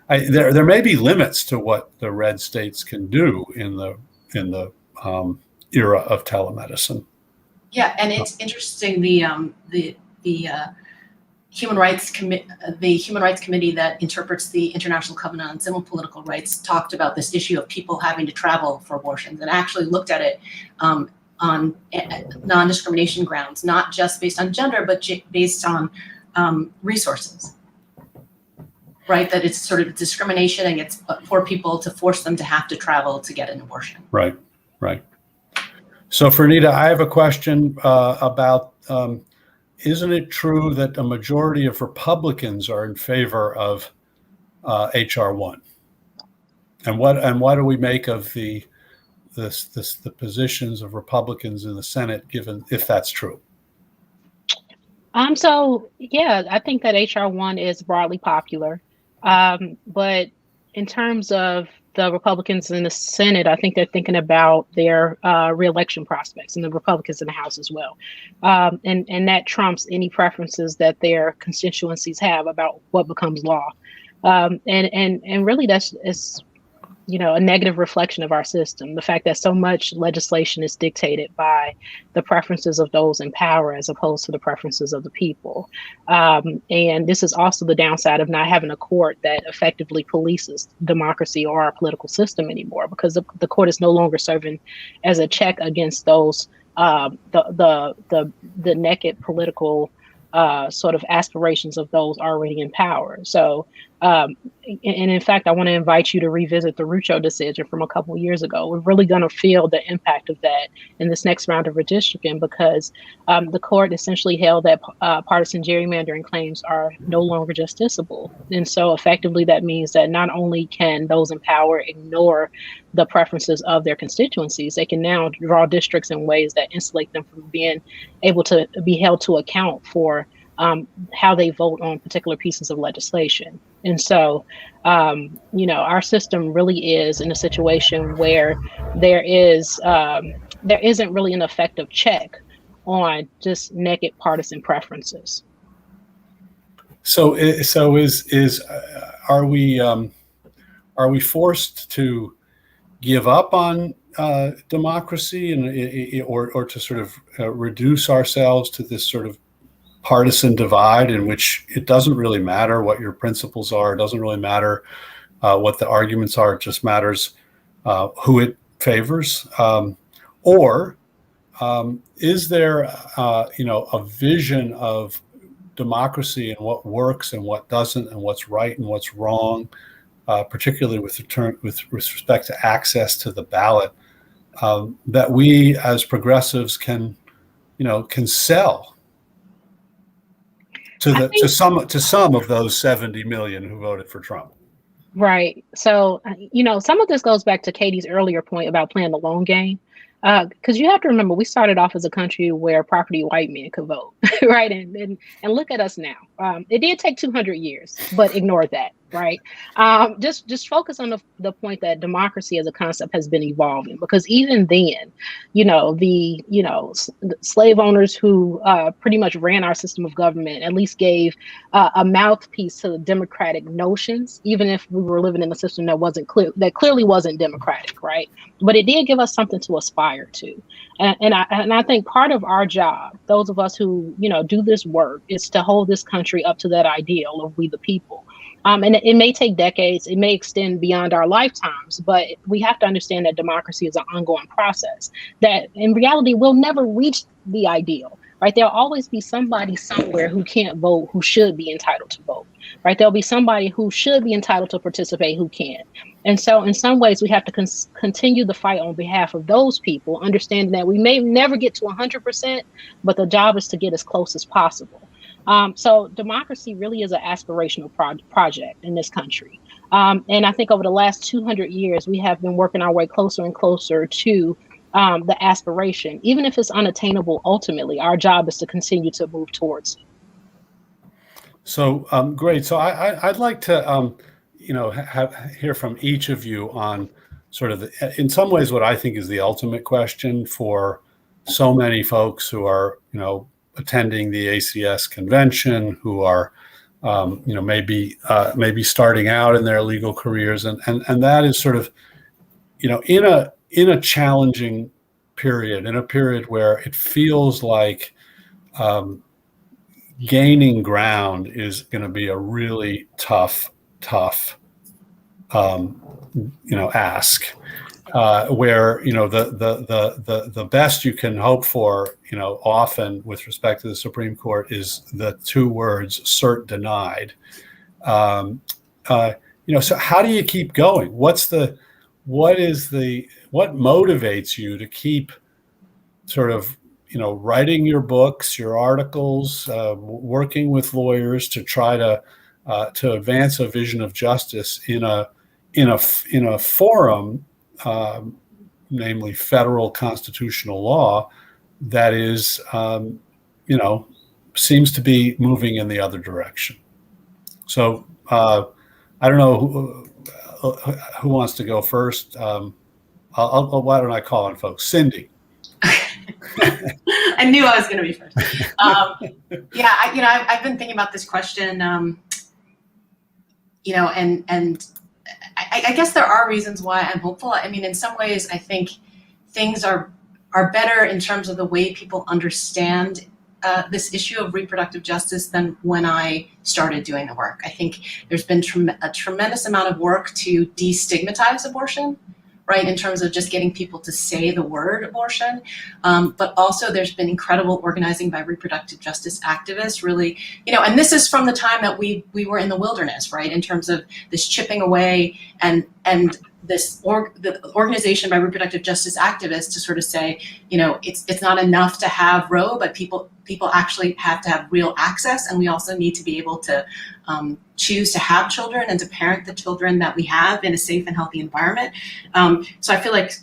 there may be limits to what the red states can do in the era of telemedicine. Yeah, and it's interesting, the Human Rights Committee that interprets the International Covenant on Civil and Political Rights talked about this issue of people having to travel for abortions, and actually looked at it on non-discrimination grounds, not just based on gender, but based on resources, right? That it's sort of discrimination against poor people to force them to have to travel to get an abortion. Right. So Fernita, I have a question about, isn't it true that a majority of Republicans are in favor of HR 1? And what do we make of the positions of Republicans in the Senate, given if that's true? So yeah, I think that HR 1 is broadly popular. But in terms of the Republicans in the Senate, I think they're thinking about their reelection prospects, and the Republicans in the House as well. And that trumps any preferences that their constituencies have about what becomes law. And really it's a negative reflection of our system. The fact that so much legislation is dictated by the preferences of those in power as opposed to the preferences of the people. And this is also the downside of not having a court that effectively polices democracy or our political system anymore, because the court is no longer serving as a check against those the naked political sort of aspirations of those already in power. So, and in fact, I want to invite you to revisit the Rucho decision from a couple of years ago. We're really going to feel the impact of that in this next round of redistricting, because the court essentially held that partisan gerrymandering claims are no longer justiciable. And so effectively, that means that not only can those in power ignore the preferences of their constituencies, they can now draw districts in ways that insulate them from being able to be held to account for how they vote on particular pieces of legislation. And so, our system really is in a situation where there isn't really an effective check on just naked partisan preferences. So are we forced to give up on democracy or to sort of reduce ourselves to this sort of partisan divide in which it doesn't really matter what your principles are, it doesn't really matter what the arguments are, it just matters who it favors? Or is there a vision of democracy and what works and what doesn't and what's right and what's wrong, particularly with respect to access to the ballot, that we as progressives can sell to some of those 70 million who voted for Trump? Right. So, some of this goes back to Katie's earlier point about playing the long game. Because you have to remember, we started off as a country where property white men could vote, right? And look at us now. It did take 200 years, but ignore that, right? Just focus on the point that democracy as a concept has been evolving, because even then, the slave owners who pretty much ran our system of government at least gave a mouthpiece to the democratic notions, even if we were living in a system that clearly wasn't democratic, right? But it did give us something to aspire to. And I think part of our job, those of us who, do this work, is to hold this country up to that ideal of we the people. And it may take decades, it may extend beyond our lifetimes, but we have to understand that democracy is an ongoing process, that in reality, we'll never reach the ideal, right? There'll always be somebody somewhere who can't vote, who should be entitled to vote, right? There'll be somebody who should be entitled to participate who can't. And so in some ways, we have to continue the fight on behalf of those people, understanding that we may never get to 100%, but the job is to get as close as possible. So democracy really is an aspirational project in this country. And I think over the last 200 years, we have been working our way closer and closer to the aspiration. Even if it's unattainable, ultimately, our job is to continue to move towards it. So great. So I'd like to hear from each of you on sort of in some ways what I think is the ultimate question for so many folks who are attending the ACS convention, who are maybe starting out in their legal careers, and that is sort of in a challenging period, in a period where it feels like gaining ground is going to be a really tough ask, where the best you can hope for, often with respect to the Supreme Court, is the two words "cert denied." So how do you keep going? What motivates you to keep sort of writing your books, your articles, working with lawyers to try to advance a vision of justice in a forum, namely federal constitutional law, that is, seems to be moving in the other direction. So I don't know who wants to go first. Why don't I call on folks? Cindy. I knew I was going to be first. I've been thinking about this question, and I guess there are reasons why I'm hopeful. I mean, in some ways, I think things are better in terms of the way people understand this issue of reproductive justice than when I started doing the work. I think there's been a tremendous amount of work to destigmatize abortion, right, in terms of just getting people to say the word abortion. But also there's been incredible organizing by reproductive justice activists, really, and this is from the time that we were in the wilderness, right, in terms of this chipping away and this the organization by reproductive justice activists to sort of say, it's not enough to have Roe, but people actually have to have real access, and we also need to be able to choose to have children and to parent the children that we have in a safe and healthy environment. So I feel like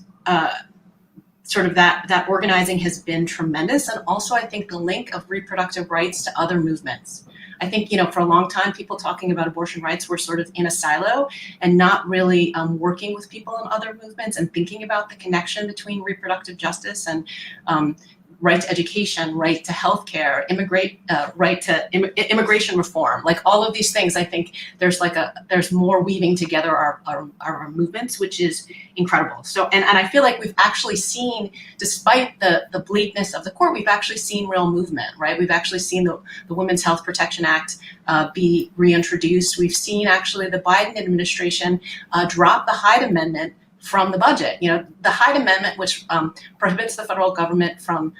sort of that organizing has been tremendous. And also, I think the link of reproductive rights to other movements. I think, for a long time, people talking about abortion rights were sort of in a silo and not really working with people in other movements and thinking about the connection between reproductive justice and right to education, right to healthcare, right to immigration reform, like all of these things. I think there's more weaving together our movements, which is incredible. So, and I feel like we've actually seen, despite the bleakness of the court, we've actually seen real movement, right? We've actually seen the Women's Health Protection Act be reintroduced. We've seen actually the Biden administration drop the Hyde Amendment from the budget. The Hyde Amendment, which prohibits the federal government from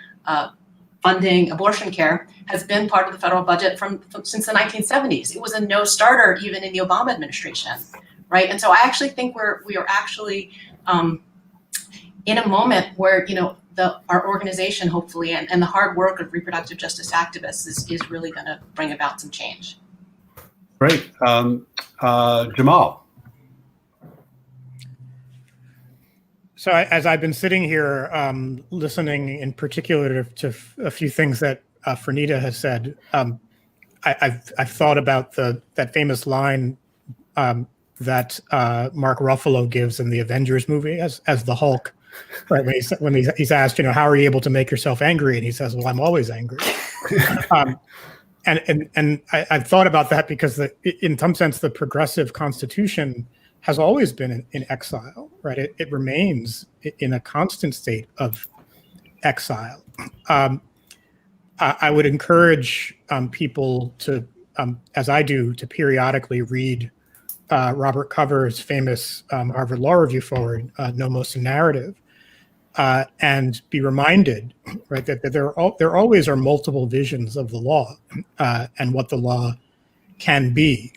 funding abortion care, has been part of the federal budget since the 1970s. It was a no-starter even in the Obama administration, right? And so I actually think we are actually in a moment where our organization, hopefully, and the hard work of reproductive justice activists is really going to bring about some change. Great, Jamal. So as I've been sitting here listening in particular to a few things that Fernita has said, I've thought about that famous line that Mark Ruffalo gives in the Avengers movie as the Hulk, right? When he's asked, how are you able to make yourself angry? And he says, well, I'm always angry. And I've thought about that because in some sense, the progressive Constitution has always been in exile, right? It remains in a constant state of exile. I would encourage people to, as I do, to periodically read Robert Cover's famous Harvard Law Review foreword, Nomos and Narrative, and be reminded, right, that there always are multiple visions of the law and what the law can be.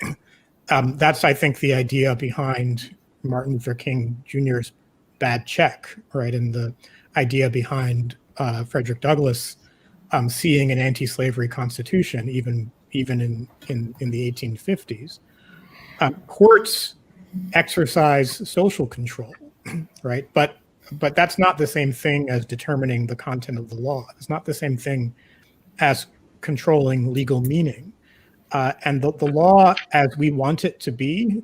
That's, I think, the idea behind Martin Luther King Jr.'s bad check, right? And the idea behind Frederick Douglass seeing an anti-slavery constitution, even in the 1850s. Courts exercise social control, right? But that's not the same thing as determining the content of the law. It's not the same thing as controlling legal meaning. And the law, as we want it to be,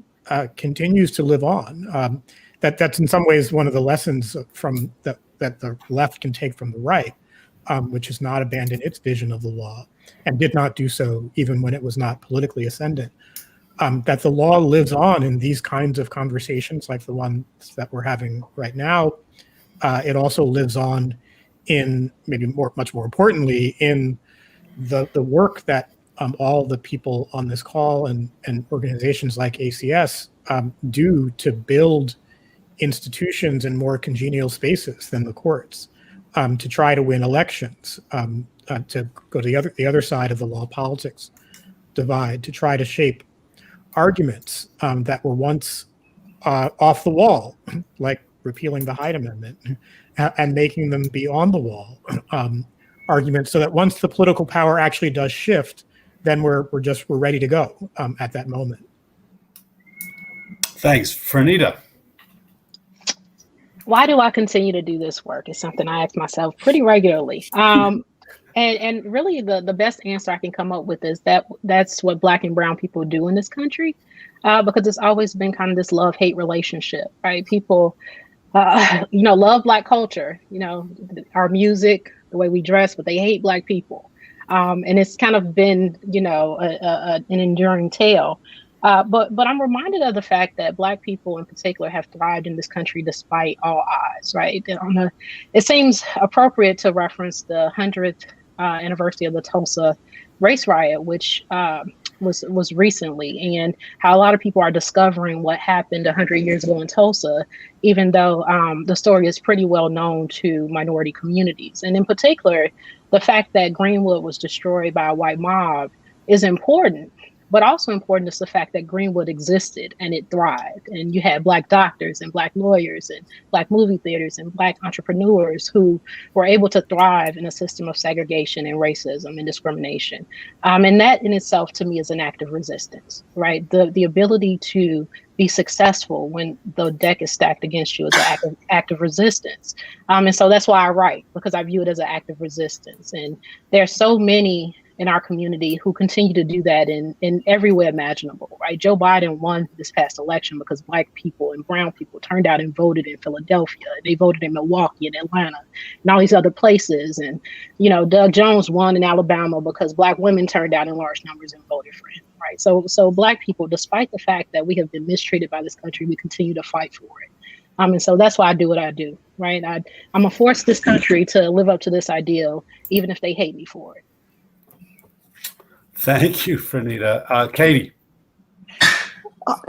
continues to live on. That's in some ways one of the lessons that the left can take from the right, which has not abandoned its vision of the law and did not do so even when it was not politically ascendant. That the law lives on in these kinds of conversations like the ones that we're having right now. It also lives on in, maybe much more importantly, in the work that all the people on this call and organizations like ACS do to build institutions in more congenial spaces than the courts, to try to win elections, to go to the other side of the law politics divide, to try to shape arguments that were once off the wall, like repealing the Hyde Amendment, and making them be on the wall arguments, so that once the political power actually does shift, then we're ready to go at that moment. Thanks, Fernita. Why do I continue to do this work is something I ask myself pretty regularly. And really the best answer I can come up with is that's what Black and brown people do in this country, because it's always been kind of this love-hate relationship, right? People, love Black culture, our music, the way we dress, but they hate Black people. And it's kind of been, an enduring tale. But I'm reminded of the fact that Black people in particular have thrived in this country despite all odds, right? It seems appropriate to reference the 100th anniversary of the Tulsa race riot, which was recently, and how a lot of people are discovering what happened 100 years ago in Tulsa, even though the story is pretty well known to minority communities. And in particular, the fact that Greenwood was destroyed by a white mob is important but also important is the fact that Greenwood existed and it thrived. And you had Black doctors and Black lawyers and Black movie theaters and Black entrepreneurs who were able to thrive in a system of segregation and racism and discrimination. And that in itself, to me, is an act of resistance, right? The ability to be successful when the deck is stacked against you is an act of resistance. And so that's why I write, because I view it as an act of resistance. And there are so many in our community who continue to do that in every way imaginable, right? Joe Biden won this past election because Black people and brown people turned out and voted in Philadelphia. They voted in Milwaukee and Atlanta and all these other places. And, you know, Doug Jones won in Alabama because Black women turned out in large numbers and voted for him, right? So Black people, despite the fact that we have been mistreated by this country, we continue to fight for it. And so that's why I do what I do, right? I'm gonna force this country to live up to this ideal, even if they hate me for it. Thank you, Franita. Katie.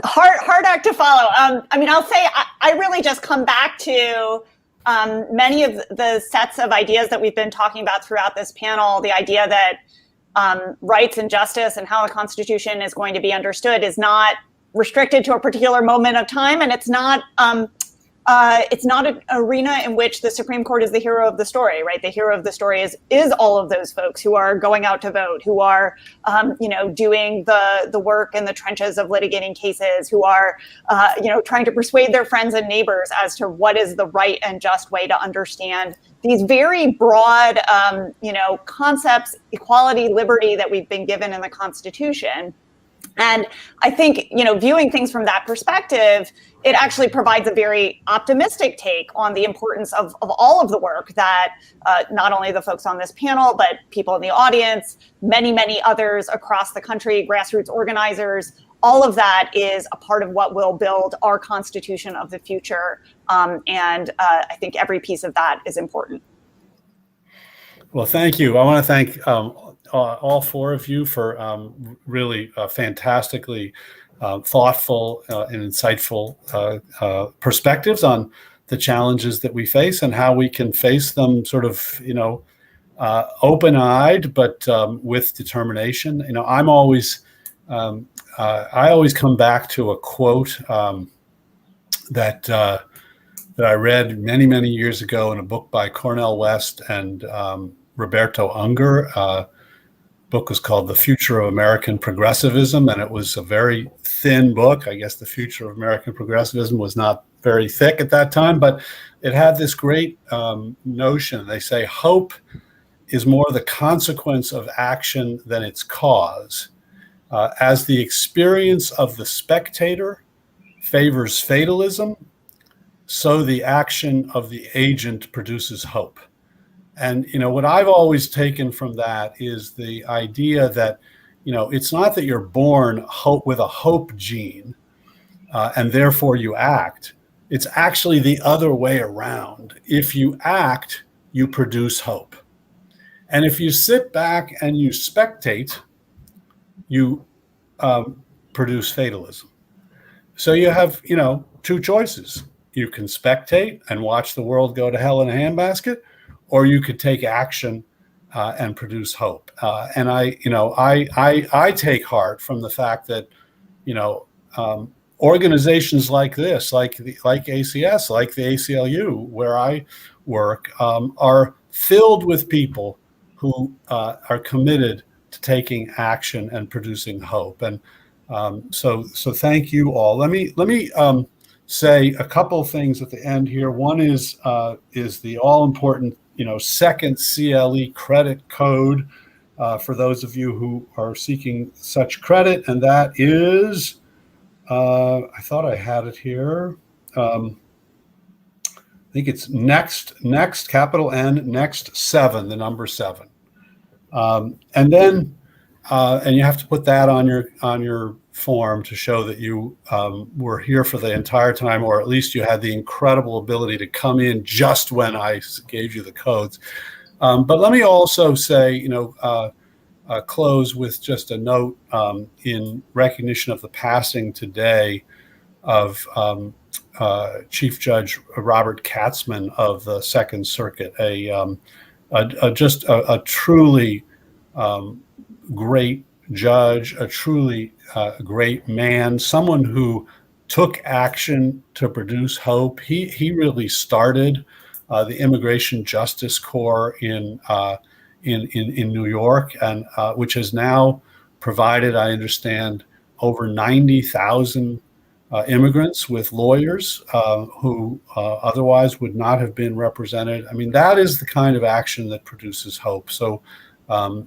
Hard act to follow. I mean, I'll say I really just come back to many of the sets of ideas that we've been talking about throughout this panel. The idea that rights and justice and how the Constitution is going to be understood is not restricted to a particular moment of time, and it's not an arena in which the Supreme Court is the hero of the story, right? The hero of the story is all of those folks who are going out to vote, who are, doing the work in the trenches of litigating cases, who are, trying to persuade their friends and neighbors as to what is the right and just way to understand these very broad, concepts, equality, liberty that we've been given in the Constitution. And I think, viewing things from that perspective, it actually provides a very optimistic take on the importance of all of the work that not only the folks on this panel, but people in the audience, many, many others across the country, grassroots organizers, all of that is a part of what will build our Constitution of the future. And I think every piece of that is important. Well, thank you. I want to thank all four of you for really fantastically thoughtful and insightful perspectives on the challenges that we face and how we can face them sort of, open-eyed, but with determination. I always come back to a quote that I read many, many years ago in a book by Cornel West and Roberto Unger. Book was called The Future of American Progressivism, and it was a very thin book. I guess the future of American progressivism was not very thick at that time, but it had this great notion. They say hope is more the consequence of action than its cause. As the experience of the spectator favors fatalism, so the action of the agent produces hope. And, what I've always taken from that is the idea that, it's not that you're born with a hope gene and therefore you act. It's actually the other way around. If you act, you produce hope. And if you sit back and you spectate, you produce fatalism. So you have, two choices. You can spectate and watch the world go to hell in a handbasket, or you could take action and produce hope. And I take heart from the fact that, organizations like this, like ACS, like the ACLU, where I work, are filled with people who are committed to taking action and producing hope. And so thank you all. Let me say a couple of things at the end here. One is the all important second CLE credit code for those of you who are seeking such credit, and that is I thought I had it here. I think it's next capital N next 7, the number 7, and then and you have to put that on your form to show that you were here for the entire time, or at least you had the incredible ability to come in just when I gave you the codes. But let me also say, close with just a note in recognition of the passing today of Chief Judge Robert Katzman of the Second Circuit, just a truly great judge, a truly great man, someone who took action to produce hope. He really started the Immigration Justice Corps in New York, and which has now provided, I understand, over 90,000 immigrants with lawyers who otherwise would not have been represented. I mean, that is the kind of action that produces hope. So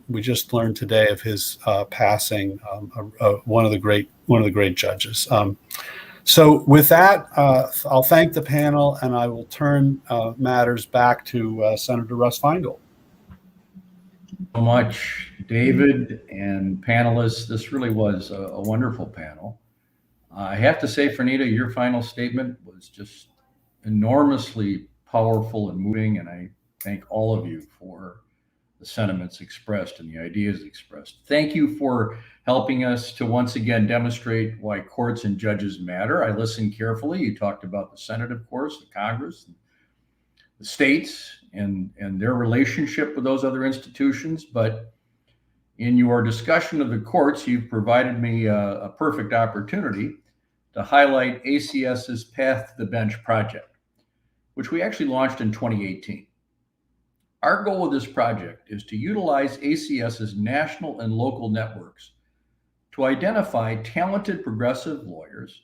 we just learned today of his passing, one of the great judges. So with that, I'll thank the panel, and I will turn matters back to Senator Russ Feingold. So much, David and panelists. This really was a wonderful panel. I have to say, Fernita, your final statement was just enormously powerful and moving, and I thank all of you for the sentiments expressed and the ideas expressed. Thank you for helping us to once again demonstrate why courts and judges matter. I listened carefully. You talked about the Senate, of course, the Congress, the states, and their relationship with those other institutions. But in your discussion of the courts, you've provided me a perfect opportunity to highlight ACS's Path to the Bench project, which we actually launched in 2018. Our goal with this project is to utilize ACS's national and local networks to identify talented progressive lawyers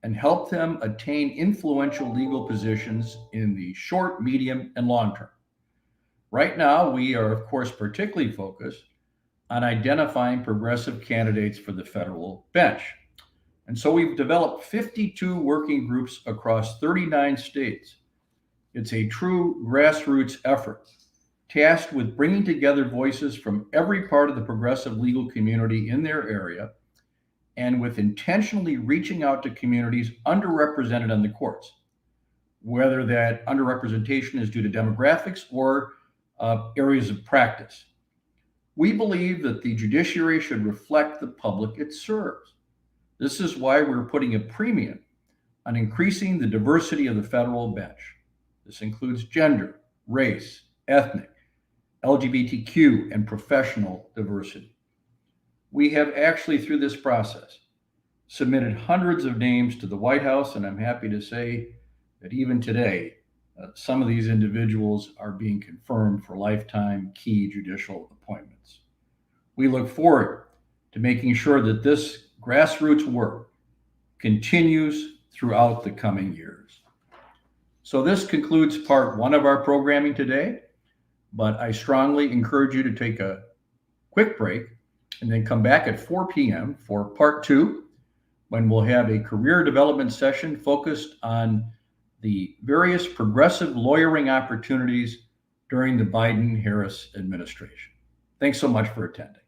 and help them attain influential legal positions in the short, medium, and long term. Right now, we are, of course, particularly focused on identifying progressive candidates for the federal bench. And so we've developed 52 working groups across 39 states. It's a true grassroots effort, tasked with bringing together voices from every part of the progressive legal community in their area, and with intentionally reaching out to communities underrepresented on the courts, whether that underrepresentation is due to demographics or areas of practice. We believe that the judiciary should reflect the public it serves. This is why we're putting a premium on increasing the diversity of the federal bench. This includes gender, race, ethnic, LGBTQ, and professional diversity. We have actually, through this process, submitted hundreds of names to the White House, and I'm happy to say that even today, some of these individuals are being confirmed for lifetime key judicial appointments. We look forward to making sure that this grassroots work continues throughout the coming years. So this concludes part one of our programming today, but I strongly encourage you to take a quick break and then come back at 4 p.m. for part two, when we'll have a career development session focused on the various progressive lawyering opportunities during the Biden-Harris administration. Thanks so much for attending.